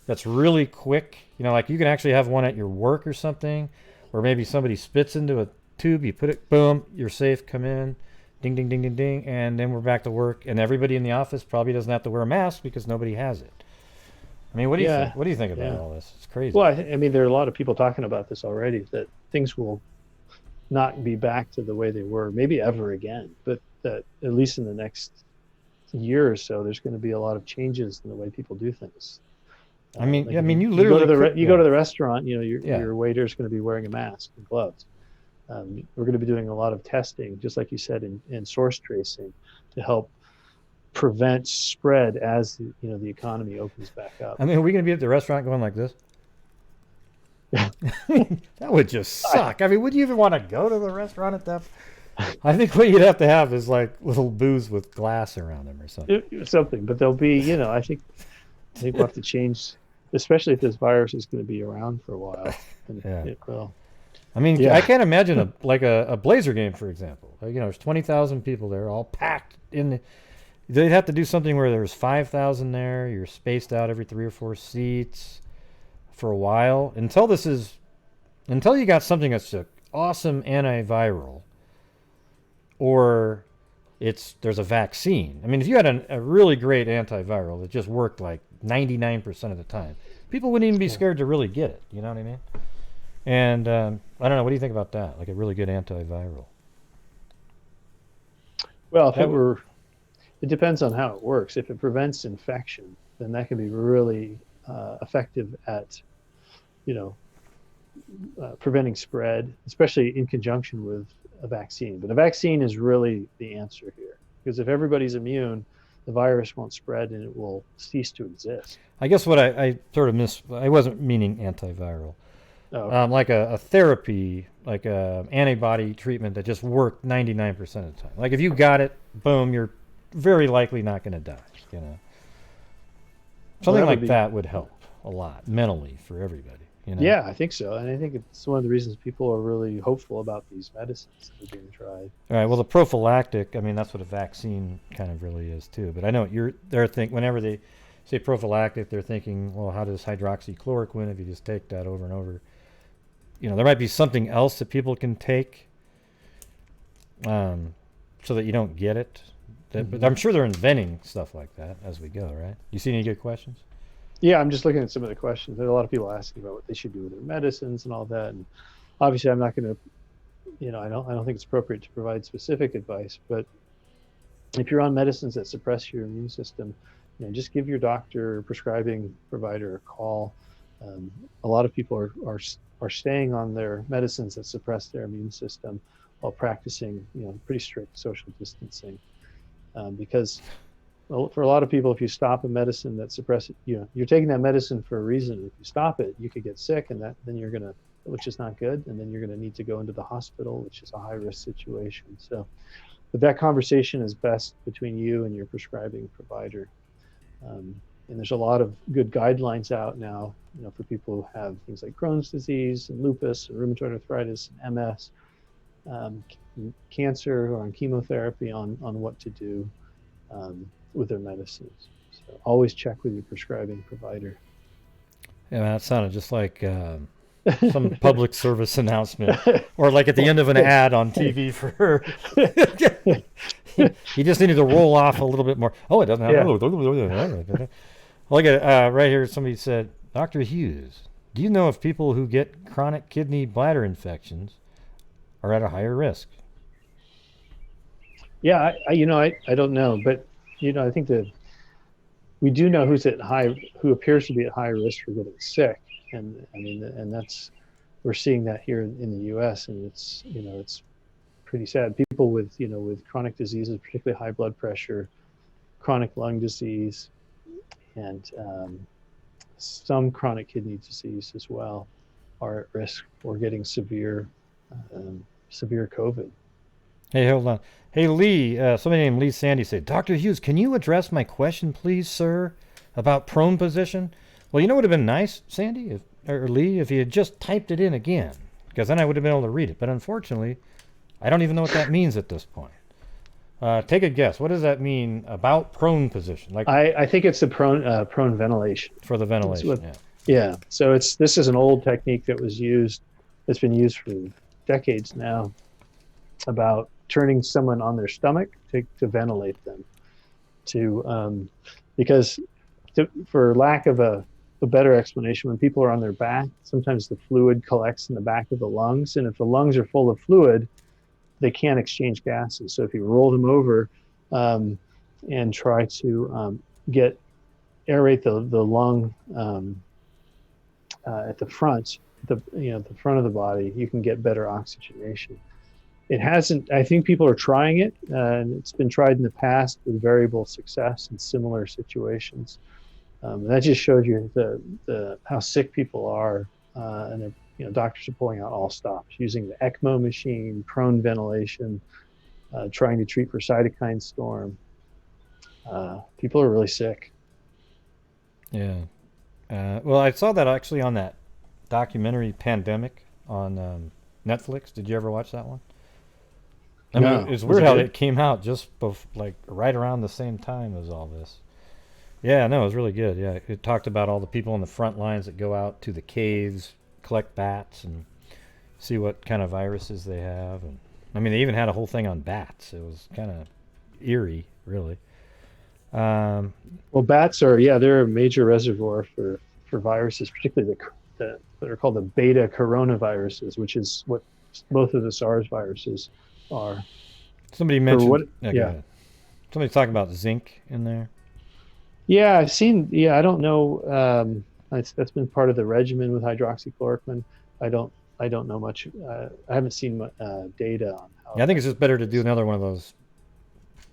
that's really quick. Like you can actually have one at your work or something, or maybe somebody spits into a tube, you put it, boom, you're safe, come in, ding, ding, ding, ding, ding, and then we're back to work, and everybody in the office probably doesn't have to wear a mask because nobody has it. I mean, what do you think? What do you think about all this? It's crazy. Well, I mean, there are a lot of people talking about this already, that things will not be back to the way they were, maybe ever again, but that at least in the next year or so, there's going to be a lot of changes in the way people do things. I mean, you literally you go to the restaurant, your waiter is going to be wearing a mask and gloves. We're going to be doing a lot of testing, just like you said, in source tracing to help prevent spread as the economy opens back up. I mean, are we going to be at the restaurant going like this? That would just suck. I mean, would you even want to go to the restaurant at that? I think what you'd have to have is like little booths with glass around them or something. But there'll be, I think we'll have to change, especially if this virus is going to be around for a while. And it will. I mean, I can't imagine a Blazer game, for example. There's 20,000 people there, all packed in. They'd have to do something where there's 5,000 there. You're spaced out every 3 or 4 seats for a while until you got something that's an awesome antiviral. Or there's a vaccine. I mean, if you had a really great antiviral that just worked like 99% of the time, people wouldn't even be scared to really get it. You know what I mean? And I don't know. What do you think about that? Like a really good antiviral? Well, it depends on how it works. If it prevents infection, then that can be really effective at, preventing spread, especially in conjunction with a vaccine. But a vaccine is really the answer here, because if everybody's immune, the virus won't spread and it will cease to exist. I guess what I sort of I wasn't meaning antiviral. Oh, okay. Like a therapy, like a antibody treatment that just worked 99% of the time. Like if you got it, boom, you're very likely not going to die. Something like that would help a lot mentally for everybody. Yeah, I think so. And I think it's one of the reasons people are really hopeful about these medicines that are being tried. All right. Well, the prophylactic, I mean, that's what a vaccine kind of really is too. But I know whenever they say prophylactic, they're thinking, well, how does hydroxychloroquine, if you just take that over and over, there might be something else that people can take so that you don't get it. But I'm sure they're inventing stuff like that as we go, right? You see any good questions? Yeah, I'm just looking at some of the questions. There are a lot of people asking about what they should do with their medicines and all that. And obviously, I'm not going to, I don't think it's appropriate to provide specific advice. But if you're on medicines that suppress your immune system, just give your doctor or prescribing provider a call. A lot of people are staying on their medicines that suppress their immune system while practicing, pretty strict social distancing, because well, for a lot of people, if you stop a medicine that suppresses, you're taking that medicine for a reason. If you stop it, you could get sick, and then you're gonna, which is not good, and then you're gonna need to go into the hospital, which is a high risk situation. So, but that conversation is best between you and your prescribing provider. And there's a lot of good guidelines out now, for people who have things like Crohn's disease and lupus and rheumatoid arthritis and MS, cancer, or on chemotherapy, on what to do with their medicines. So always check with your prescribing provider. Yeah, that sounded just like some public service announcement, or like at the end of an ad on TV for. He just needed to roll off a little bit more. Oh, it doesn't have. Yeah. Look at right here. Somebody said, Dr. Hughes, do you know if people who get chronic kidney bladder infections are at a higher risk? Yeah, I don't know, but I think that we do know who appears to be at high risk for getting sick, and that's, we're seeing that here in the U.S. and it's pretty sad. People with chronic diseases, particularly high blood pressure, chronic lung disease, and some chronic kidney disease as well, are at risk for getting severe COVID. Hey, hold on. Hey, Lee, somebody named Lee Sandy said, Dr. Hughes, can you address my question, please, sir, about prone position? Well, it would have been nice, Sandy, or Lee, if you had just typed it in again, because then I would have been able to read it. But unfortunately, I don't even know what that means at this point. Take a guess. What does that mean about prone position? Like, I think it's the prone ventilation. For the ventilation, yeah. So this is an old technique that was used. It's been used for decades now, about turning someone on their stomach to ventilate them, because for lack of a better explanation, when people are on their back, sometimes the fluid collects in the back of the lungs, and if the lungs are full of fluid, they can't exchange gases. So if you roll them over and try to aerate the lung at the front, the front of the body, you can get better oxygenation. It hasn't. I think people are trying it, and it's been tried in the past with variable success in similar situations. That just shows you the how sick people are, and doctors are pulling out all stops, using the ECMO machine, prone ventilation, trying to treat for cytokine storm. People are really sick. Yeah. Well, I saw that actually on that documentary Pandemic on Netflix. Did you ever watch that one? I mean, it's weird how it came out just like right around the same time as all this. Yeah, no, it was really good. Yeah, it talked about all the people on the front lines that go out to the caves, collect bats, and see what kind of viruses they have. And I mean, they even had a whole thing on bats. It was kind of eerie, really. Well, bats they're a major reservoir for viruses, particularly that are called the beta coronaviruses, which is what both of the SARS viruses are. Somebody mentioned, somebody's talking about zinc in there. Yeah, I've seen. Yeah, I don't know. That's been part of the regimen with hydroxychloroquine. I don't know much. I haven't seen data on how. Yeah, I think it's just better to do another one of those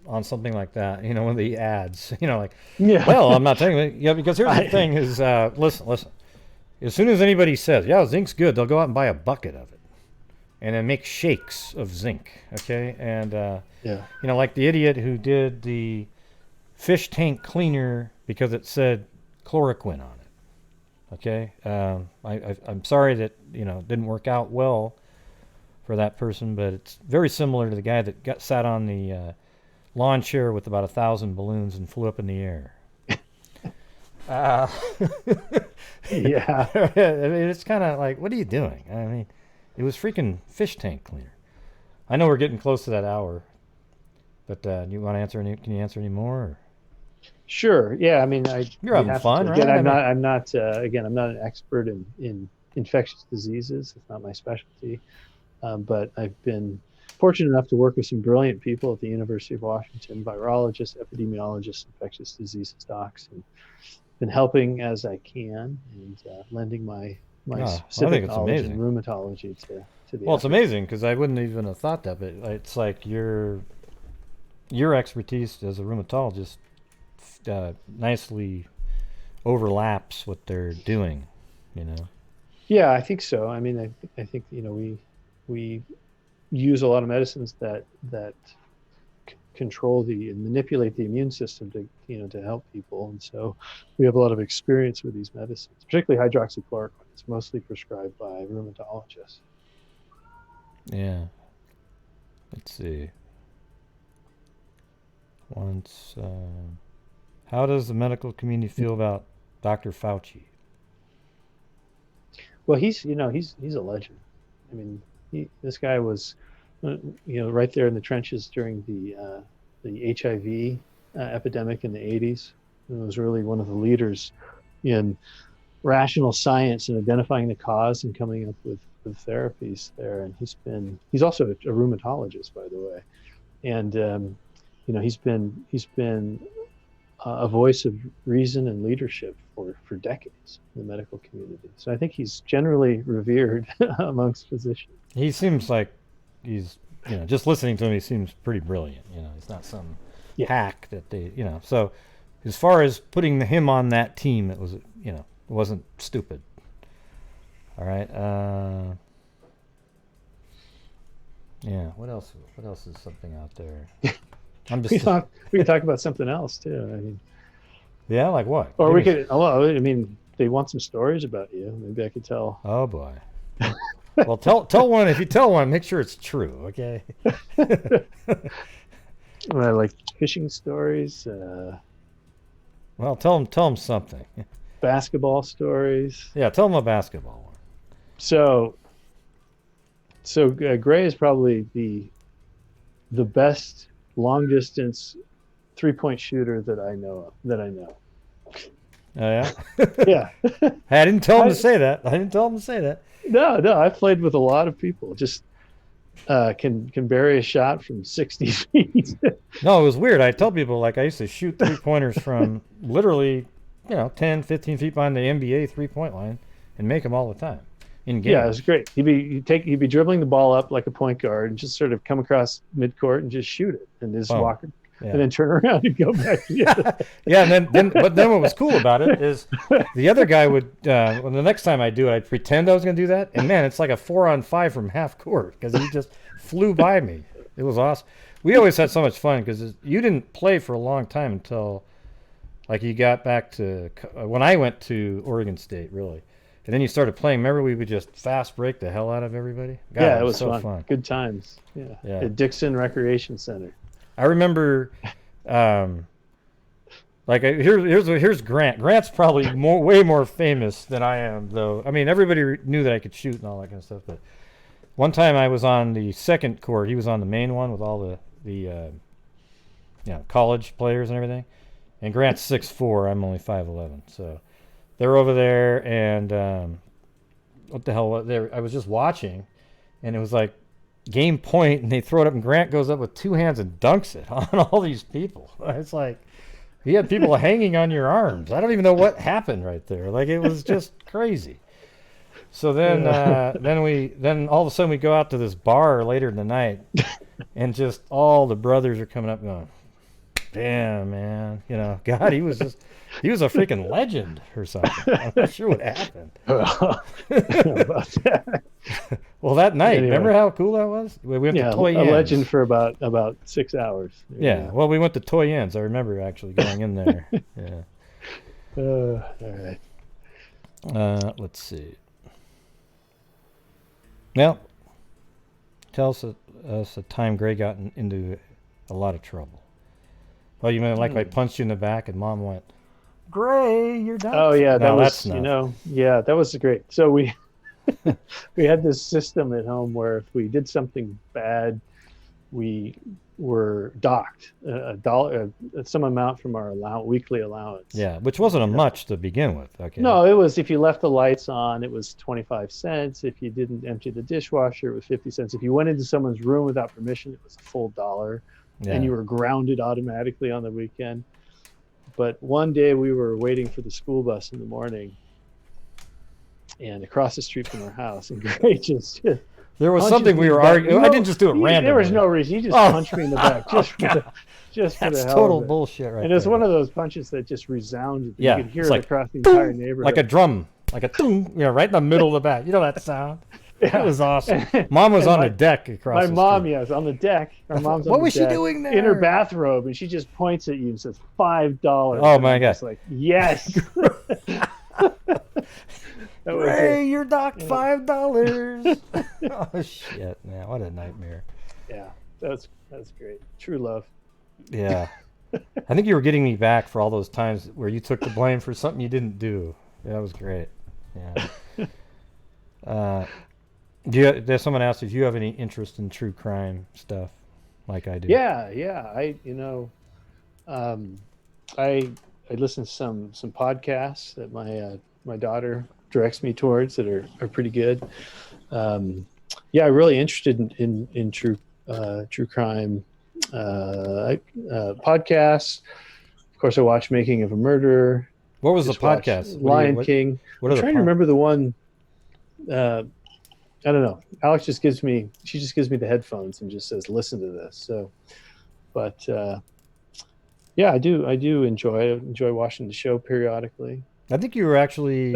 on something like that. One of the ads. Well, I'm not telling you. Yeah, because here's the thing: is listen. As soon as anybody says, "Yeah, zinc's good," they'll go out and buy a bucket of it, and then make shakes of zinc. Okay, and like the idiot who did the fish tank cleaner because it said chloroquine on it. Okay, I'm sorry that didn't work out well for that person, but it's very similar to the guy that sat on the lawn chair with about 1,000 balloons and flew up in the air. Yeah, I mean, it's kind of like, what are you doing? I mean, it was freaking fish tank cleaner. I know we're getting close to that hour, but you want to answer any? Can you answer any more? Or? Sure. Yeah. I mean, you're having fun, right? Again, I'm not an expert in infectious diseases. It's not my specialty. But I've been fortunate enough to work with some brilliant people at the University of Washington, virologists, epidemiologists, infectious diseases docs, been helping as I can, and lending my I specific think it's knowledge in amazing. rheumatology to the Well, it's effort. amazing because I wouldn't even have thought that, but it's like your expertise as a rheumatologist nicely overlaps what they're doing, you know. Yeah, I think so. I mean, I think we use a lot of medicines that control and manipulate the immune system to to help people, and so we have a lot of experience with these medicines, particularly hydroxychloroquine. It's mostly prescribed by rheumatologists. Yeah. Let's see. Once, how does the medical community feel about Dr. Fauci? Well, he's a legend. I mean, this guy was, right there in the trenches during the HIV epidemic in the 80s. And was really one of the leaders in rational science and identifying the cause and coming up with therapies there. And he's also a rheumatologist, by the way. And he's been a voice of reason and leadership for decades in the medical community. So I think he's generally revered amongst physicians. He seems like he's, just listening to him, he seems pretty brilliant. He's not some hack that they, So as far as putting him on that team, it was, it wasn't stupid. All right. Yeah. What else? What else is something out there? I'm just. We could talk about something else too. I mean. Yeah, like what? Or we could. Well, I mean, they want some stories about you. Maybe I could tell. Oh boy. Well, tell one. If you tell one, make sure it's true. Okay. I like fishing stories. Well, tell them something. Basketball stories. Yeah, tell them a basketball one. So Gray is probably the best long distance 3-point shooter that I know. Oh yeah. Yeah. I didn't tell him to say that. No, I've played with a lot of people. Just can bury a shot from 60 feet. No, it was weird. I tell people, like, I used to shoot 3-pointers from literally, 10, 15 feet behind the NBA 3-point line and make them all the time in games. Yeah, it was great. He'd be dribbling the ball up like a point guard and just sort of come across midcourt and just shoot it and just walk it. Yeah. And then turn around and go back to the other. Yeah, and then what was cool about it is the other guy would, well, the next time I do it, I'd pretend I was going to do that, and man, it's like a 4-on-5 from half court because he just flew by me. It was awesome. We always had so much fun because you didn't play for a long time until, like, you got back to, when I went to Oregon State, really. And then you started playing. Remember, we would just fast break the hell out of everybody? God, yeah, it was so fun. Good times. Yeah. At Dixon Recreation Center. I remember, here's Grant. Grant's probably way more famous than I am, though. I mean, everybody knew that I could shoot and all that kind of stuff. But one time I was on the second court. He was on the main one with all the college players and everything. And Grant's 6'4". I'm only 5'11". So they're over there, and what the hell was there? I was just watching, and it was like game point, and they throw it up, and Grant goes up with 2 hands and dunks it on all these people. It's like he had people hanging on your arms. I don't even know what happened right there. Like, it was just crazy. So then then all of a sudden we go out to this bar later in the night, and just all the brothers are coming up going, damn, man, God, he was a freaking legend or something. I'm not sure what happened. Well, that night, anyway. Remember how cool that was? We went to Toy Inns. A legend for about 6 hours. Yeah, well, we went to Toy Inns. I remember actually going in there. Yeah. All right. Let's see. Well, tell us a time Gray got into a lot of trouble. Well, you mean like I punched you in the back and Mom went, Gray, you're done. Oh yeah, that was that was great. So we had this system at home where if we did something bad, we were docked some amount from our weekly allowance. Yeah, which wasn't much to begin with. Okay. No, it was, if you left the lights on, it was 25 cents. If you didn't empty the dishwasher, it was 50 cents. If you went into someone's room without permission, it was a full $1. Yeah. And you were grounded automatically on the weekend. But one day we were waiting for the school bus in the morning, and across the street from our house, and Gray just there was punches something me we in the were back. arguing. I didn't just do it randomly. There was no reason. He just punched me in the back just for the That's hell total of it. bullshit, right? And it's there. one of those punches that just resounded. Yeah, You could hear it's it like, across the entire boom, neighborhood. like a drum, like a boom, right in the middle of the back. You know that sound? Yeah. It was awesome. Mom was on the deck across my the mom, street. yes, on the deck. Our mom's on What the was she deck doing there? in her bathrobe, and she just points at you and says $5. Oh my and God! it's like, yes. Ray, you're docked $5. Oh shit, man! What a nightmare. Yeah, that's great. True love. Yeah, I think you were getting me back for all those times where you took the blame for something you didn't do. Yeah, that was great. Yeah. There's someone asked if you have any interest in true crime stuff, like I do. Yeah. I listen to some podcasts that my daughter directs me towards that are pretty good. I'm really interested in true crime podcasts. Of course, I watch Making of a Murder. What was the podcast? Lion King. I'm trying to remember the one. I don't know. Alex just gives me the headphones and just says, "Listen to this." So, but I do enjoy watching the show periodically. I think you were actually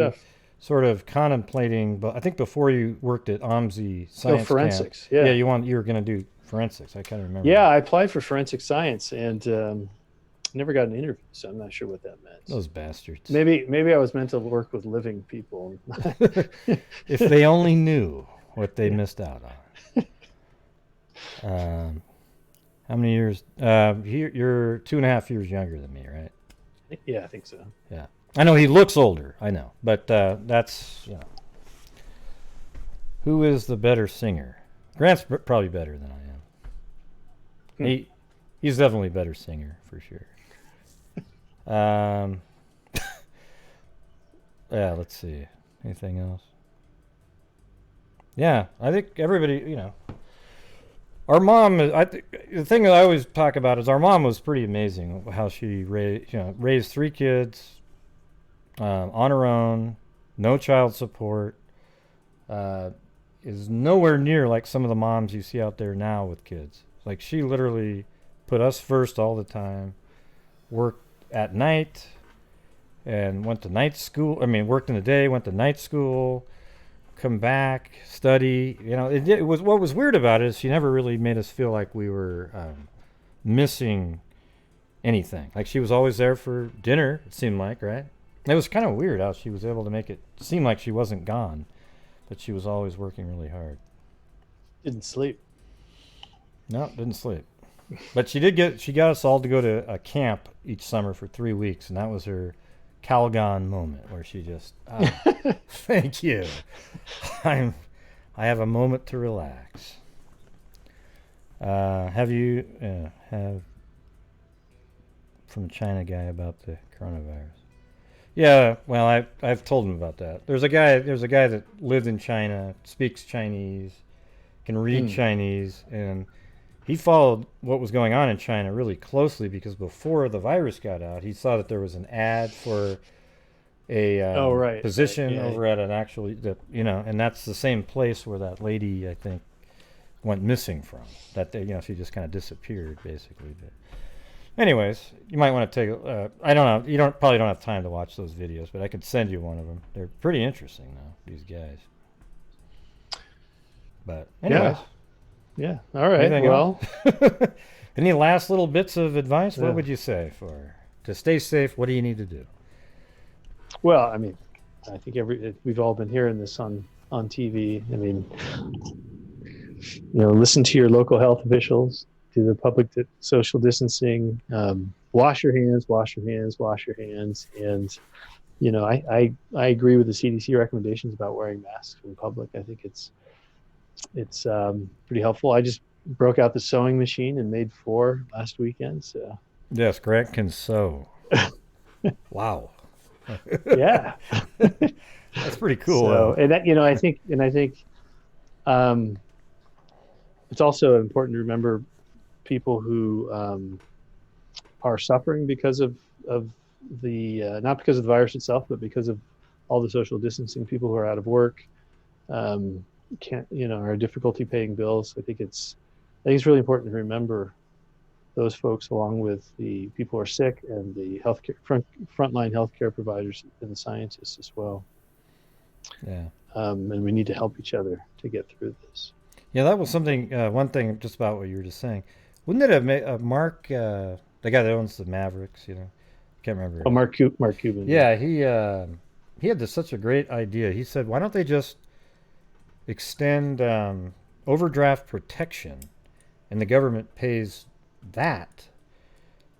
sort of contemplating, but I think before you worked at OMSI Science forensics. Camp, you were going to do forensics. I kind of remember. Yeah, I applied for forensic science and never got an interview, so I'm not sure what that meant. Those bastards. Maybe I was meant to work with living people. If they only knew what they missed out on. How many years? You're 2.5 years younger than me, right? Yeah, I think so. Yeah, I know he looks older. I know, but that's who is the better singer? Grant's probably better than I am. He's definitely a better singer for sure. Let's see. Anything else? Yeah, I think everybody, our mom, the thing that I always talk about is our mom was pretty amazing how she raised 3 kids on her own, no child support, is nowhere near like some of the moms you see out there now with kids. Like she literally put us first all the time, worked at night and went to night school. Worked in the day, went to night school, come back, study. It was what was weird about it is she never really made us feel like we were missing anything. Like she was always there for dinner, it seemed like, right? It was kind of weird how she was able to make it seem like she wasn't gone, but she was always working really hard. Didn't sleep. No, didn't sleep. But she got us all to go to a camp each summer for 3 weeks, and that was her Calgon moment where she just, thank you. I have a moment to relax. Have you from the China guy about the coronavirus? Yeah, well, I've told him about that. There's a guy that lived in China, speaks Chinese, can read Chinese, and he followed what was going on in China really closely because before the virus got out, he saw that there was an ad for a position over at an actual, and that's the same place where that lady, I think, went missing from. That she just kind of disappeared, basically. But anyways, you might want to take. I don't know. You probably don't have time to watch those videos, but I could send you one of them. They're pretty interesting, though. These guys. But anyways. Yeah. All right. Well, any last little bits of advice? Yeah. What would you say to stay safe? What do you need to do? Well, I think we've all been hearing this on TV. Listen to your local health officials. Do the public social distancing. Wash your hands. And I agree with the CDC recommendations about wearing masks in public. I think it's pretty helpful. I just broke out the sewing machine and made 4 last weekend. So yes, Grant can sew. Wow. Yeah, that's pretty cool. So, and that, I think it's also important to remember people who are suffering because of the not because of the virus itself, but because of all the social distancing, people who are out of work, can't, are difficulty paying bills. I think it's really important to remember those folks, along with the people who are sick and the healthcare frontline healthcare providers and the scientists as well. Yeah. And we need to help each other to get through this. Yeah, that was something. One thing just about what you were just saying. Wouldn't it have Mark, the guy that owns the Mavericks? Can't remember. Oh, Mark Cuban. Yeah, he had such a great idea. He said, "Why don't they just extend overdraft protection, and the government pays that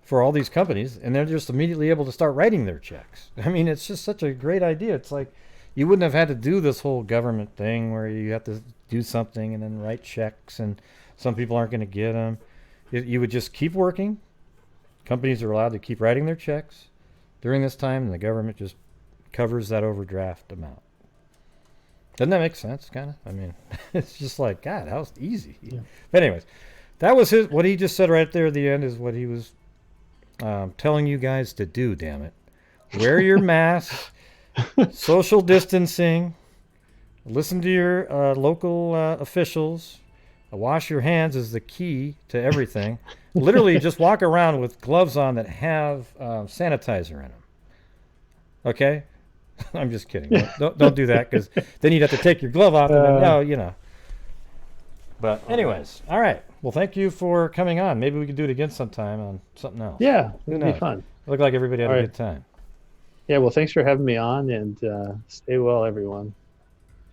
for all these companies, and they're just immediately able to start writing their checks." I mean, it's just such a great idea. It's like you wouldn't have had to do this whole government thing where you have to do something and then write checks, and some people aren't going to get them. You would just keep working. Companies are allowed to keep writing their checks during this time, and the government just covers that overdraft amount. Doesn't that make sense, kind of? I mean, it's just like, God, that was easy. Yeah. But anyways, that was what he just said right there at the end is what he was telling you guys to do, damn it. Wear your mask, social distancing, listen to your local officials. Wash your hands is the key to everything. Literally, just walk around with gloves on that have sanitizer in them. Okay? I'm just kidding. Don't do that, because then you'd have to take your glove off and then, But anyways, all right. Well, thank you for coming on. Maybe we could do it again sometime on something else. Yeah, it'd be fun. It looked like everybody had a good time. Yeah, well, thanks for having me on, and stay well, everyone.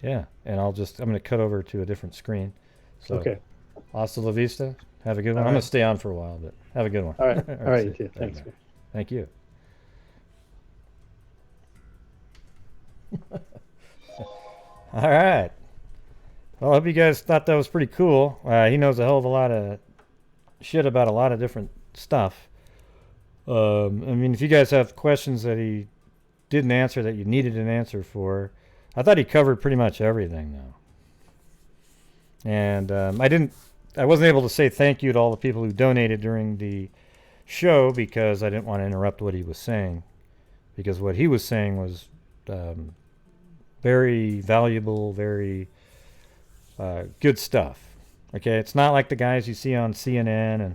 Yeah, and I'm going to cut over to a different screen. So, okay. Hasta la vista. Have a good one. I'm going to stay on for a while, but have a good one. All right. All right, you too. Thanks. Thank you. All right. Well, I hope you guys thought that was pretty cool. He knows a hell of a lot of shit about a lot of different stuff. I mean, if you guys have questions that he didn't answer that you needed an answer for, I thought he covered pretty much everything, though. And I wasn't able to say thank you to all the people who donated during the show because I didn't want to interrupt what he was saying, because what he was saying was very valuable, very good stuff. Okay, it's not like the guys you see on CNN and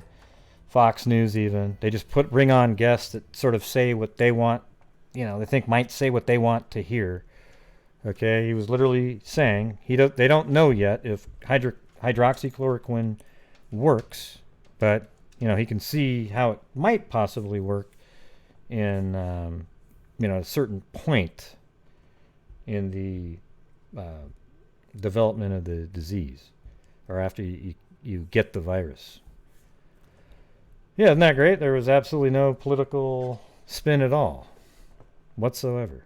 Fox News even. They just bring on guests that sort of say what they want, they think might say what they want to hear. Okay, he was literally saying they don't know yet if hydroxychloroquine works, but he can see how it might possibly work in a certain point in the development of the disease, or after you get the virus. Yeah, isn't that great? There was absolutely no political spin at all whatsoever.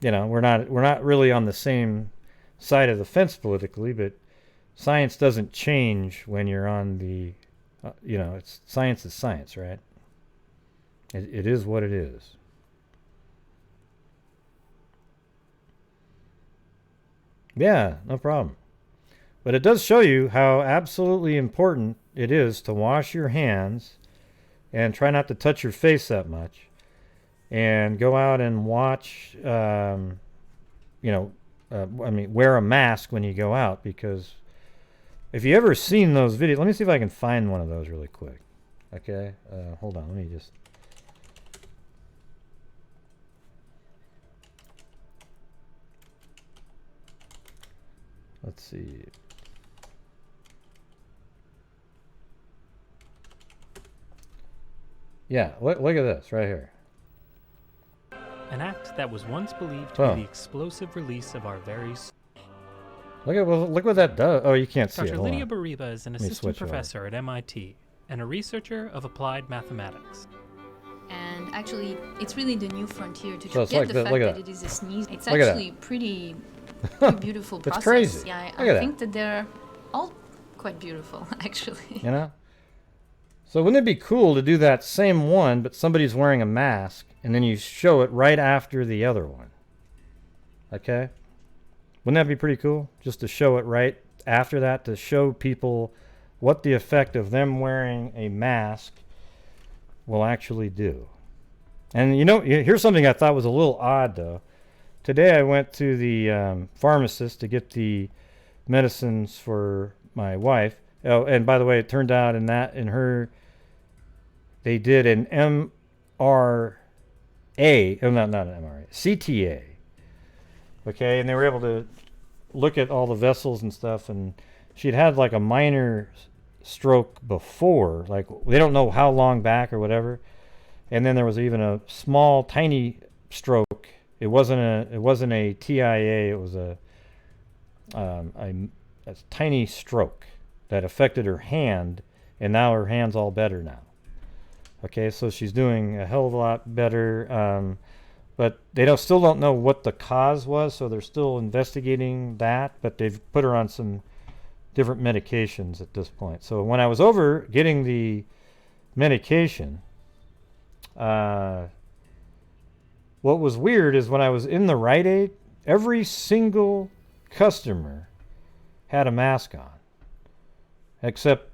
We're not really on the same side of the fence politically, but science doesn't change when you're on the, it's science is science, right? It is what it is. Yeah, no problem. But it does show you how absolutely important it is to wash your hands and try not to touch your face that much, and go out and watch, wear a mask when you go out, because if you ever seen those videos, let me see if I can find one of those really quick. Okay, hold on, let me just. Let's see. Yeah, look at this right here. An act that was once believed to be the explosive release of our very... Look what that does. Oh, you can't see it. Dr. Lydia Bariba is an assistant professor at MIT and a researcher of applied mathematics. And actually, it's really the new frontier to get the fact that it is a sneeze. It's actually pretty beautiful process. It's crazy. Yeah, I think that they're all quite beautiful, actually. So wouldn't it be cool to do that same one, but somebody's wearing a mask, and then you show it right after the other one? Okay? Wouldn't that be pretty cool? Just to show it right after that, to show people what the effect of them wearing a mask will actually do. And here's something I thought was a little odd, though. Today I went to the pharmacist to get the medicines for my wife. Oh, and by the way, it turned out they did an MRA. Oh, not an MRA. CTA. Okay, and they were able to look at all the vessels and stuff, and she'd had like a minor stroke before. Like, they don't know how long back or whatever. And then there was even a small, tiny stroke. It wasn't a TIA. It was a tiny stroke that affected her hand, and now her hand's all better now. Okay, so she's doing a hell of a lot better. But they still don't know what the cause was, so they're still investigating that. But they've put her on some different medications at this point. So when I was over getting the medication, what was weird is when I was in the Rite Aid, every single customer had a mask on, except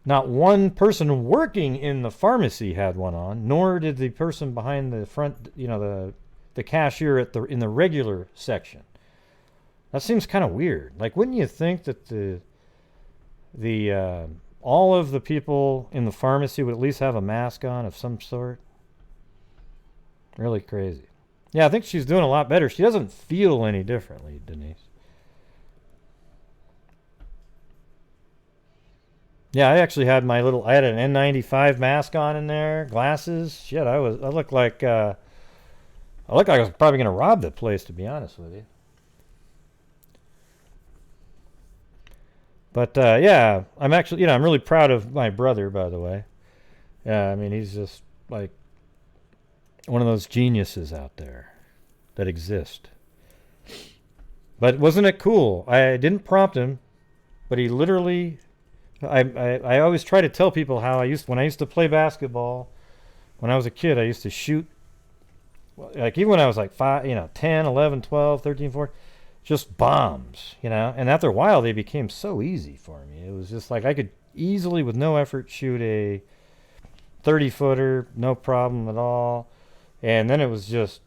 not one person working in the pharmacy had one on, nor did the person behind the front, the cashier in the regular section. That seems kind of weird. Like, wouldn't you think that all of the people in the pharmacy would at least have a mask on of some sort? Really crazy. Yeah, I think she's doing a lot better. She doesn't feel any differently, Denise. Yeah, I actually had I had an N95 mask on in there, glasses. Shit, I looked like I was probably going to rob the place, to be honest with you. But yeah, I'm actually, I'm really proud of my brother, by the way. Yeah, I mean, he's just like one of those geniuses out there that exist. But wasn't it cool? I didn't prompt him, but he literally, I always try to tell people how when I used to play basketball, when I was a kid, I used to shoot, like even when I was like 5, 10, 11, 12, 13, 14, just bombs, and after a while they became so easy for me. It was just like I could easily, with no effort, shoot a 30-footer, no problem at all. And then it was just,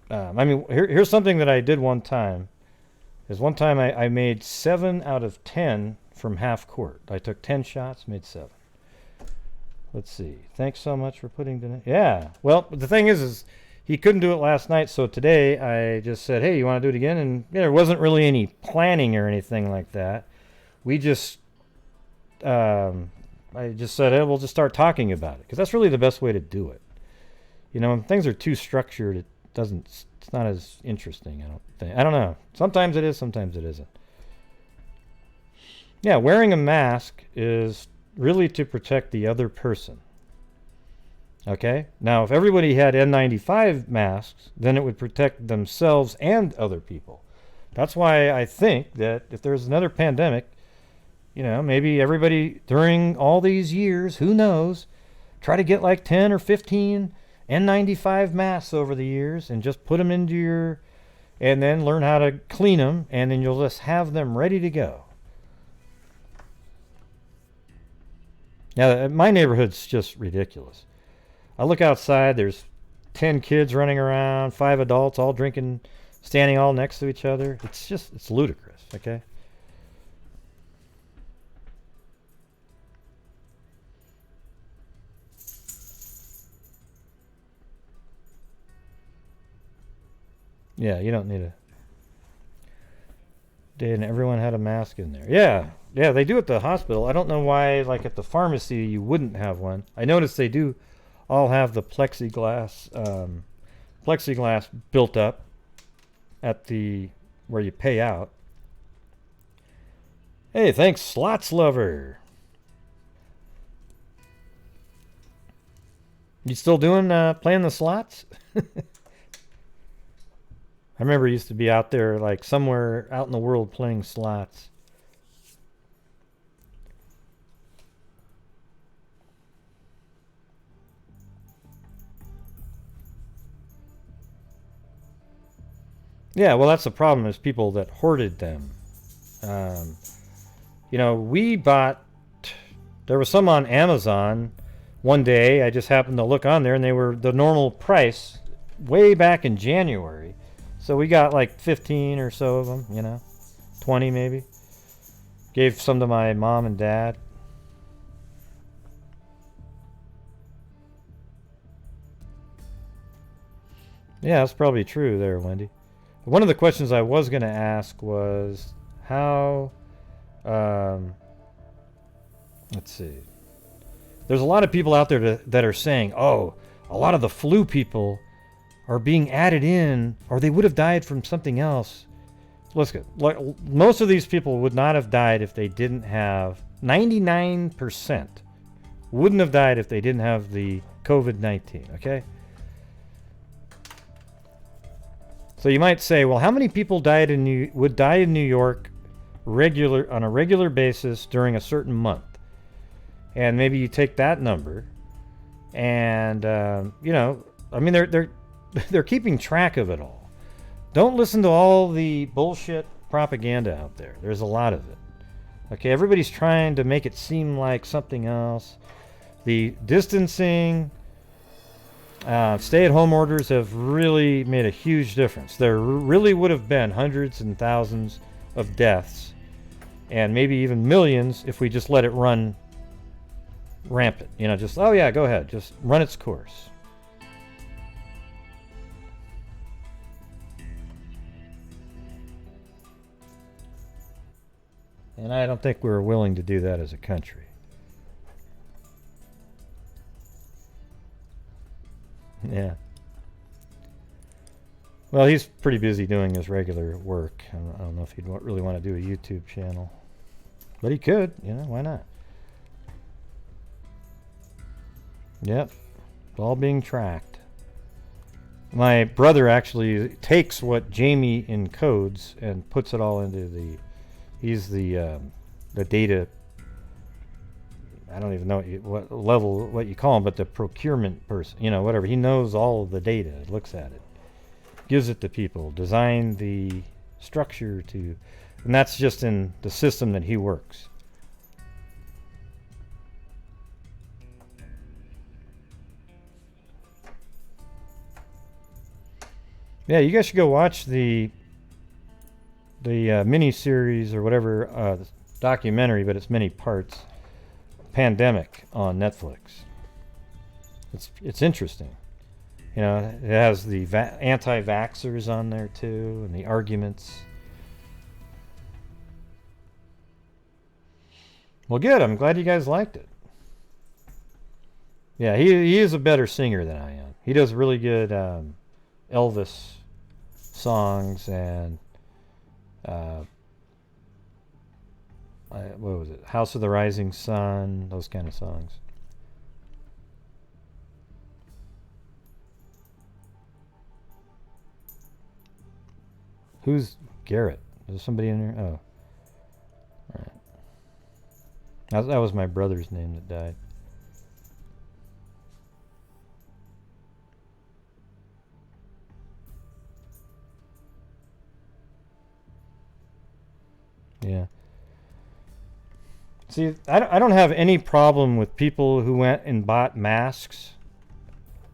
here's something that I did one time. Is one time I made 7 out of 10 from half court. I took 10 shots, made 7. Let's see. Thanks so much for putting the... Yeah. Well, the thing is he couldn't do it last night, so today I just said, hey, you want to do it again? And there wasn't really any planning or anything like that. We just... I just said, hey, we'll just start talking about it, because that's really the best way to do it. When things are too structured, it's not as interesting, I don't think. I don't know. Sometimes it is, sometimes it isn't. Yeah, wearing a mask is really to protect the other person. Okay? Now, if everybody had N95 masks, then it would protect themselves and other people. That's why I think that if there's another pandemic, maybe everybody during all these years, who knows, try to get like 10 or 15 N95 masks over the years and just put them into and then learn how to clean them, and then you'll just have them ready to go. Now, my neighborhood's just ridiculous. I look outside, there's 10 kids running around, 5 adults all drinking, standing all next to each other. It's ludicrous, okay? Yeah, you don't need a... And everyone had a mask in there. Yeah, they do at the hospital. I don't know why, like at the pharmacy, you wouldn't have one. I noticed they do all have the plexiglass built up at where you pay out. Hey, thanks, Slots Lover. You still doing playing the slots? I remember I used to be out there, like somewhere out in the world playing slots. Yeah, well, that's the problem, is people that hoarded them. We bought, there was some on Amazon one day I just happened to look on there and they were the normal price way back in January. So we got like 15 or so of them, you know, 20 maybe. Gave some to my mom and dad. Yeah, that's probably true there, Wendy. One of the questions I was going to ask was how, let's see. There's a lot of people out there that are saying, oh, a lot of the flu people are being added in, or they would have died from something else. Let's go. Most of these people would not have died if they didn't have, 99% wouldn't have died if they didn't have the COVID-19, okay? So you might say, well, how many people would die in New York on a regular basis during a certain month? And maybe you take that number, and you know, I mean, they're keeping track of it all. Don't listen to all the bullshit propaganda out there. There's a lot of it. Okay, everybody's trying to make it seem like something else. The distancing, stay-at-home orders have really made a huge difference. There really would have been hundreds and thousands of deaths, and maybe even millions if we just let it run rampant. You know, just, oh yeah, go ahead, just run its course. And I don't think we're willing to do that as a country. Yeah. Well, he's pretty busy doing his regular work. I don't know if he'd really want to do a YouTube channel. But he could, you know, why not? Yep. It's all being tracked. My brother actually takes what Jamie encodes and puts it all into the... He's the data... I don't even know what level, what you call him, but the procurement person, you know, whatever. He knows all of the data, looks at it, gives it to people, design the structure to, and that's just in the system that he works. Yeah, you guys should go watch the mini series or whatever documentary, but it's many parts. Pandemic on Netflix. It's interesting. You know, it has the anti-vaxxers on there too, and the arguments. Well, good. I'm glad you guys liked it. Yeah, he is a better singer than I am. He does really good Elvis songs and what was it? House of the Rising Sun, those kind of songs. Who's Garrett? Is there somebody in there? Oh. Alright. That was my brother's name that died. Yeah. See, I don't have any problem with people who went and bought masks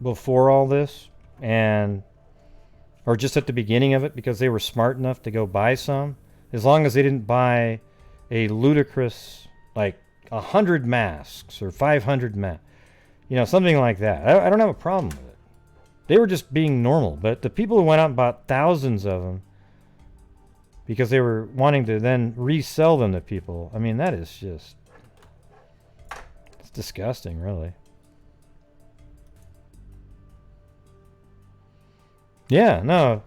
before all this, or just at the beginning of it because they were smart enough to go buy some, as long as they didn't buy a ludicrous, like 100 masks or 500 masks, you know, something like that. I don't have a problem with it. They were just being normal, but the people who went out and bought thousands of them because they were wanting to then resell them to people. I mean, that is just... It's disgusting, really. Yeah, no.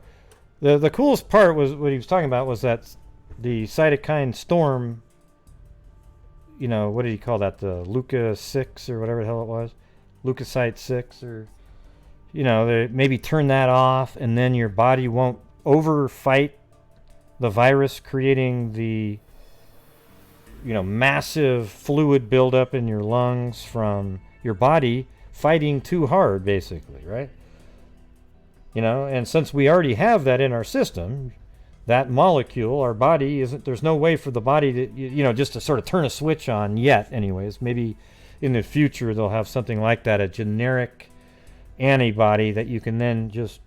The coolest part was what he was talking about was that the cytokine storm, you know, what did he call that? The Luca 6 or whatever the hell it was? Leukocyte 6 or... You know, they maybe turn that off and then your body won't overfight the virus, creating the, you know, massive fluid buildup in your lungs from your body fighting too hard, basically, right? You know, and since we already have that in our system, that molecule, our body isn't, there's no way for the body to, you know, just to sort of turn a switch on yet anyways. Maybe in the future they'll have something like that, a generic antibody that you can then just,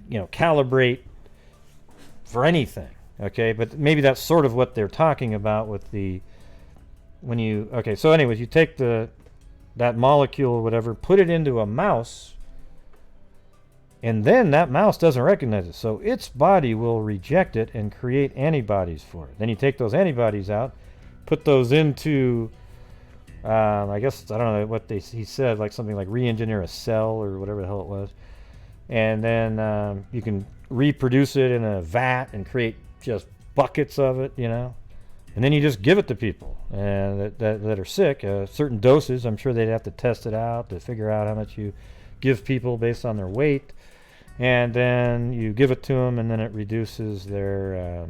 calibrate for anything. Okay, but maybe that's sort of what they're talking about with the so anyways, you take that molecule or whatever, put it into a mouse, and then that mouse doesn't recognize it, so its body will reject it and create antibodies for it. Then you take those antibodies out, put those into I guess, I don't know what he said, like something like re-engineer a cell or whatever the hell it was, and then you can reproduce it in a vat and create just buckets of it, and then you just give it to people and that are sick, certain doses. I'm sure they'd have to test it out to figure out how much you give people based on their weight, and then you give it to them, and then it reduces their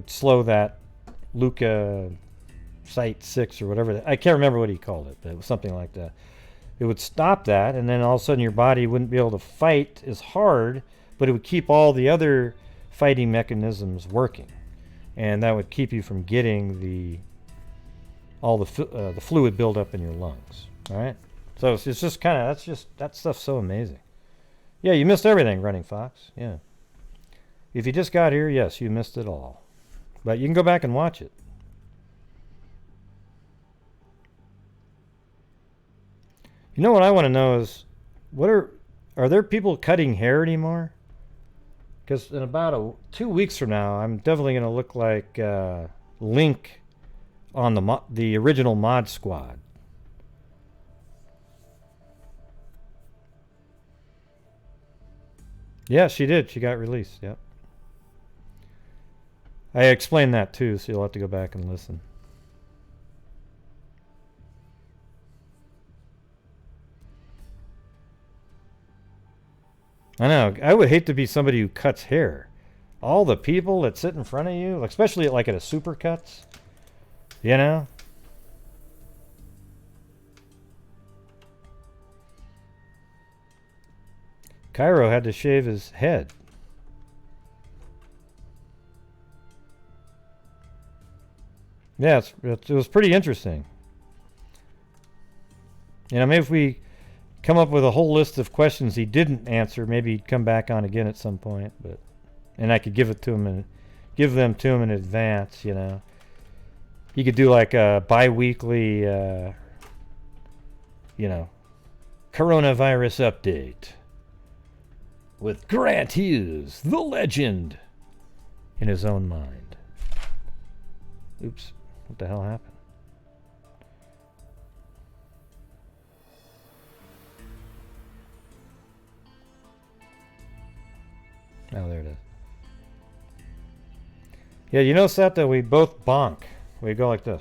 slow that leukocyte 6 or whatever. I can't remember what he called it, but it was something like that. It would stop that, and then all of a sudden your body wouldn't be able to fight as hard, but it would keep all the other fighting mechanisms working, and that would keep you from getting all the fluid buildup in your lungs. All right, so it's just kind of that stuff's so amazing. Yeah, you missed everything, Running Fox. Yeah, if you just got here, yes, you missed it all, but you can go back and watch it. You know what I want to know is, are there people cutting hair anymore? Because in about 2 weeks from now, I'm definitely going to look like Link on the original Mod Squad. Yeah, she did. She got released. Yep. I explained that too, so you'll have to go back and listen. I know. I would hate to be somebody who cuts hair. All the people that sit in front of you, especially like at a Supercuts, Cairo had to shave his head. Yeah, it was pretty interesting. Maybe if we come up with a whole list of questions he didn't answer, maybe he'd come back on again at some point, and I could give them to him in advance. He could do like a bi-weekly coronavirus update with Grant Hughes, the legend, in his own mind. Oops, what the hell happened? Oh, there it is. Yeah, you notice that we both bonk. We go like this.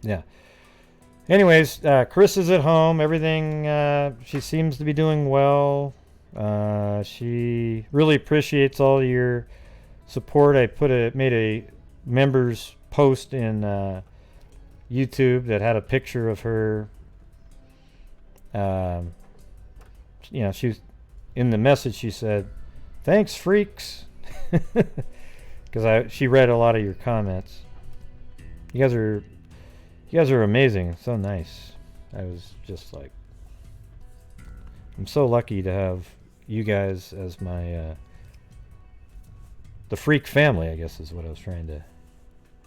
Yeah. Anyways, Chris is at home. Everything, she seems to be doing well. She really appreciates all your support. I made a members post in YouTube that had a picture of her. She was in the message. She said, "Thanks, freaks," because she read a lot of your comments. You guys are amazing. So nice. I was just like, I'm so lucky to have you guys as my the freak family, I guess is what I was trying to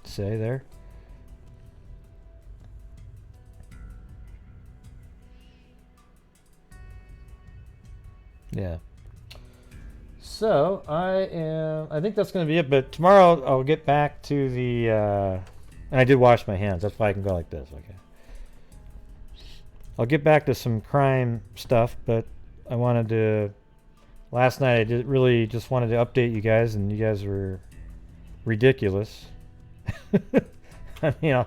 say there. Yeah. So I think that's going to be it. But tomorrow I'll get back to the. And I did wash my hands. That's why I can go like this. Okay. I'll get back to some crime stuff, but I wanted to. Last night I really just wanted to update you guys, and you guys were ridiculous. I mean,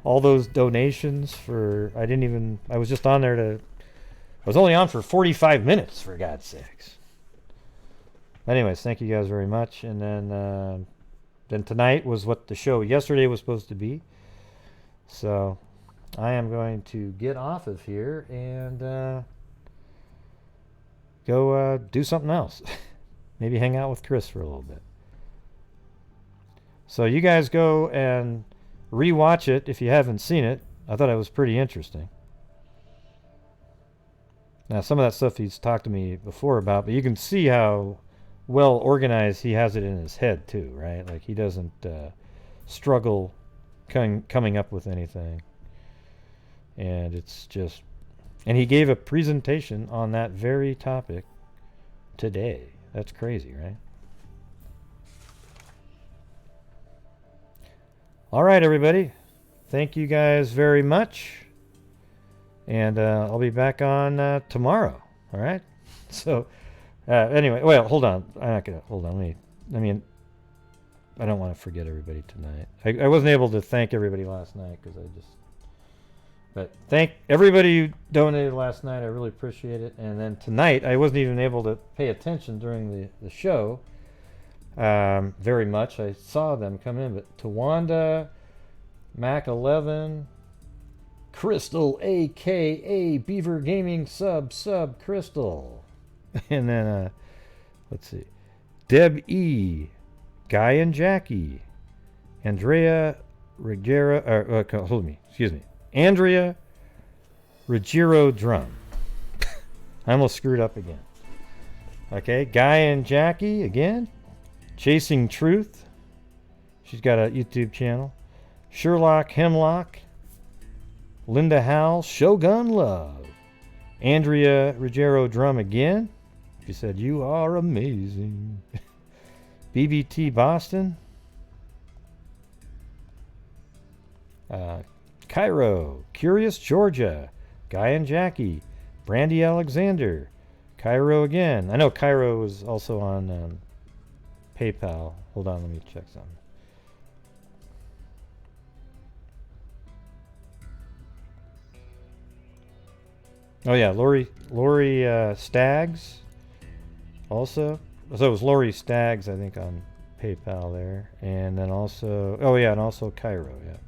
all those donations for. I was just on there I was only on for 45 minutes, for God's sakes. Anyways, thank you guys very much. And then tonight was what the show yesterday was supposed to be. So I am going to get off of here and go do something else. Maybe hang out with Chris for a little bit. So you guys go and rewatch it if you haven't seen it. I thought it was pretty interesting. Now, some of that stuff he's talked to me before about, but you can see how well organized he has it in his head too, right? Like he doesn't struggle coming up with anything. And it's just... And he gave a presentation on that very topic today. That's crazy, right? All right, everybody. Thank you guys very much. And I'll be back on tomorrow. All right? So, anyway, well, hold on. I'm not going to... Hold on. I don't want to forget everybody tonight. I wasn't able to thank everybody last night because I just... But thank everybody who donated last night. I really appreciate it. And then tonight, I wasn't even able to pay attention during the show very much. I saw them come in, but Tawanda, Mac 11, Crystal, a.k.a. Beaver Gaming sub Crystal. And then, let's see, Deb E, Guy and Jackie, Andrea Ruggiero, Andrea Ruggiero Drum. I almost screwed up again. Okay, Guy and Jackie again. Chasing Truth. She's got a YouTube channel. Sherlock Hemlock. Linda Howell. Shogun Love. Andrea Ruggiero Drum again. She said, "You are amazing." BBT Boston. Cairo, Curious Georgia, Guy and Jackie, Brandy Alexander, Cairo again. I know Cairo was also on PayPal. Hold on, let me check something. Oh yeah, Lori Staggs also. So it was Lori Staggs, I think, on PayPal there. And then also, oh yeah, and also Cairo, yeah.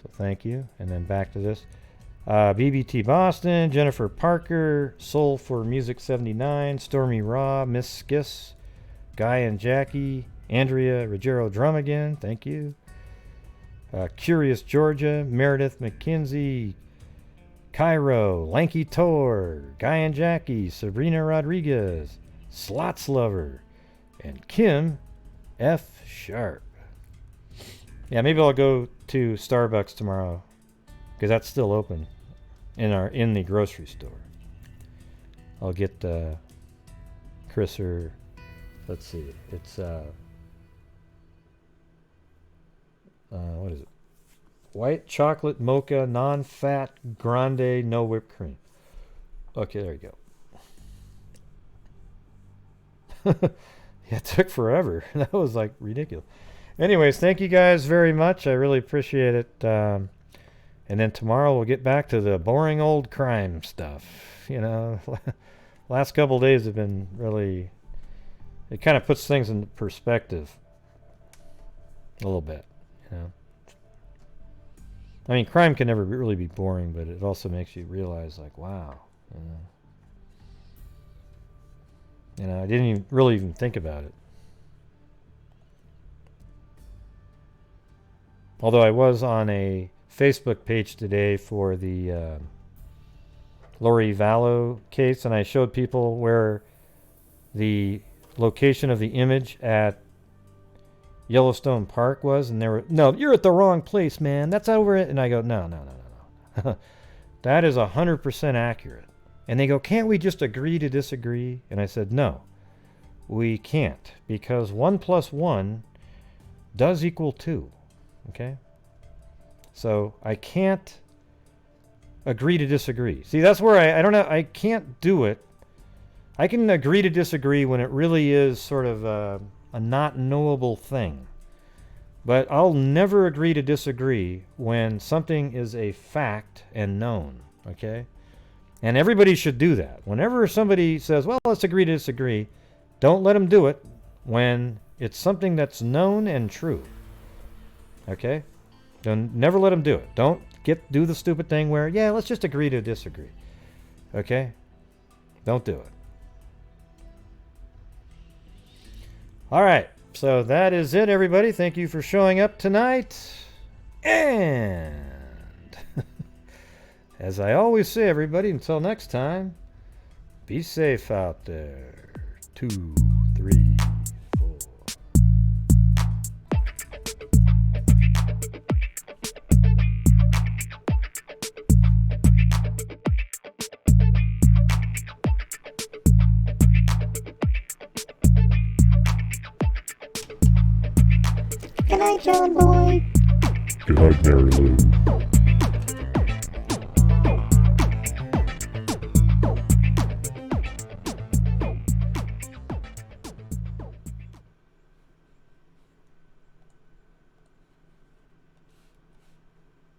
So thank you. And then back to this. BBT Boston, Jennifer Parker, Soul for Music 79, Stormy Raw, Miss Skiss, Guy and Jackie, Andrea Ruggiero Drum again, thank you. Curious Georgia, Meredith McKenzie, Cairo, Lanky Tor, Guy and Jackie, Sabrina Rodriguez, Slots Lover, and Kim F. Sharp. Yeah, maybe I'll go to Starbucks tomorrow because that's still open in the grocery store. I'll get Chris or let's see, it's what is it? White chocolate mocha, non-fat grande, no whipped cream. Okay, there you go. Yeah, it took forever. That was like ridiculous. Anyways, thank you guys very much. I really appreciate it. And then tomorrow we'll get back to the boring old crime stuff. You know, last couple of days have been really, it kind of puts things in perspective a little bit, you know. I mean, crime can never really be boring, but it also makes you realize, like, wow, you know, I didn't really even think about it. Although I was on a Facebook page today for the Lori Vallow case, and I showed people where the location of the image at Yellowstone Park was, and they were, "No, you're at the wrong place, man. That's over it." And I go, no. That is 100% accurate. And they go, "Can't we just agree to disagree?" And I said, no, we can't, because 1 + 1 does equal 2. Okay? So I can't agree to disagree. See, that's where I don't know, I can't do it. I can agree to disagree when it really is sort of a not knowable thing. But I'll never agree to disagree when something is a fact and known. Okay? And everybody should do that. Whenever somebody says, well, let's agree to disagree, don't let them do it when it's something that's known and true. Okay? Don't never let them do it. Don't do the stupid thing where, yeah, let's just agree to disagree. Okay? Don't do it. All right. So that is it, everybody. Thank you for showing up tonight. And as I always say, everybody, until next time, be safe out there. 2, 3, 4. Good night, John Boy. Good night, Mary Lou.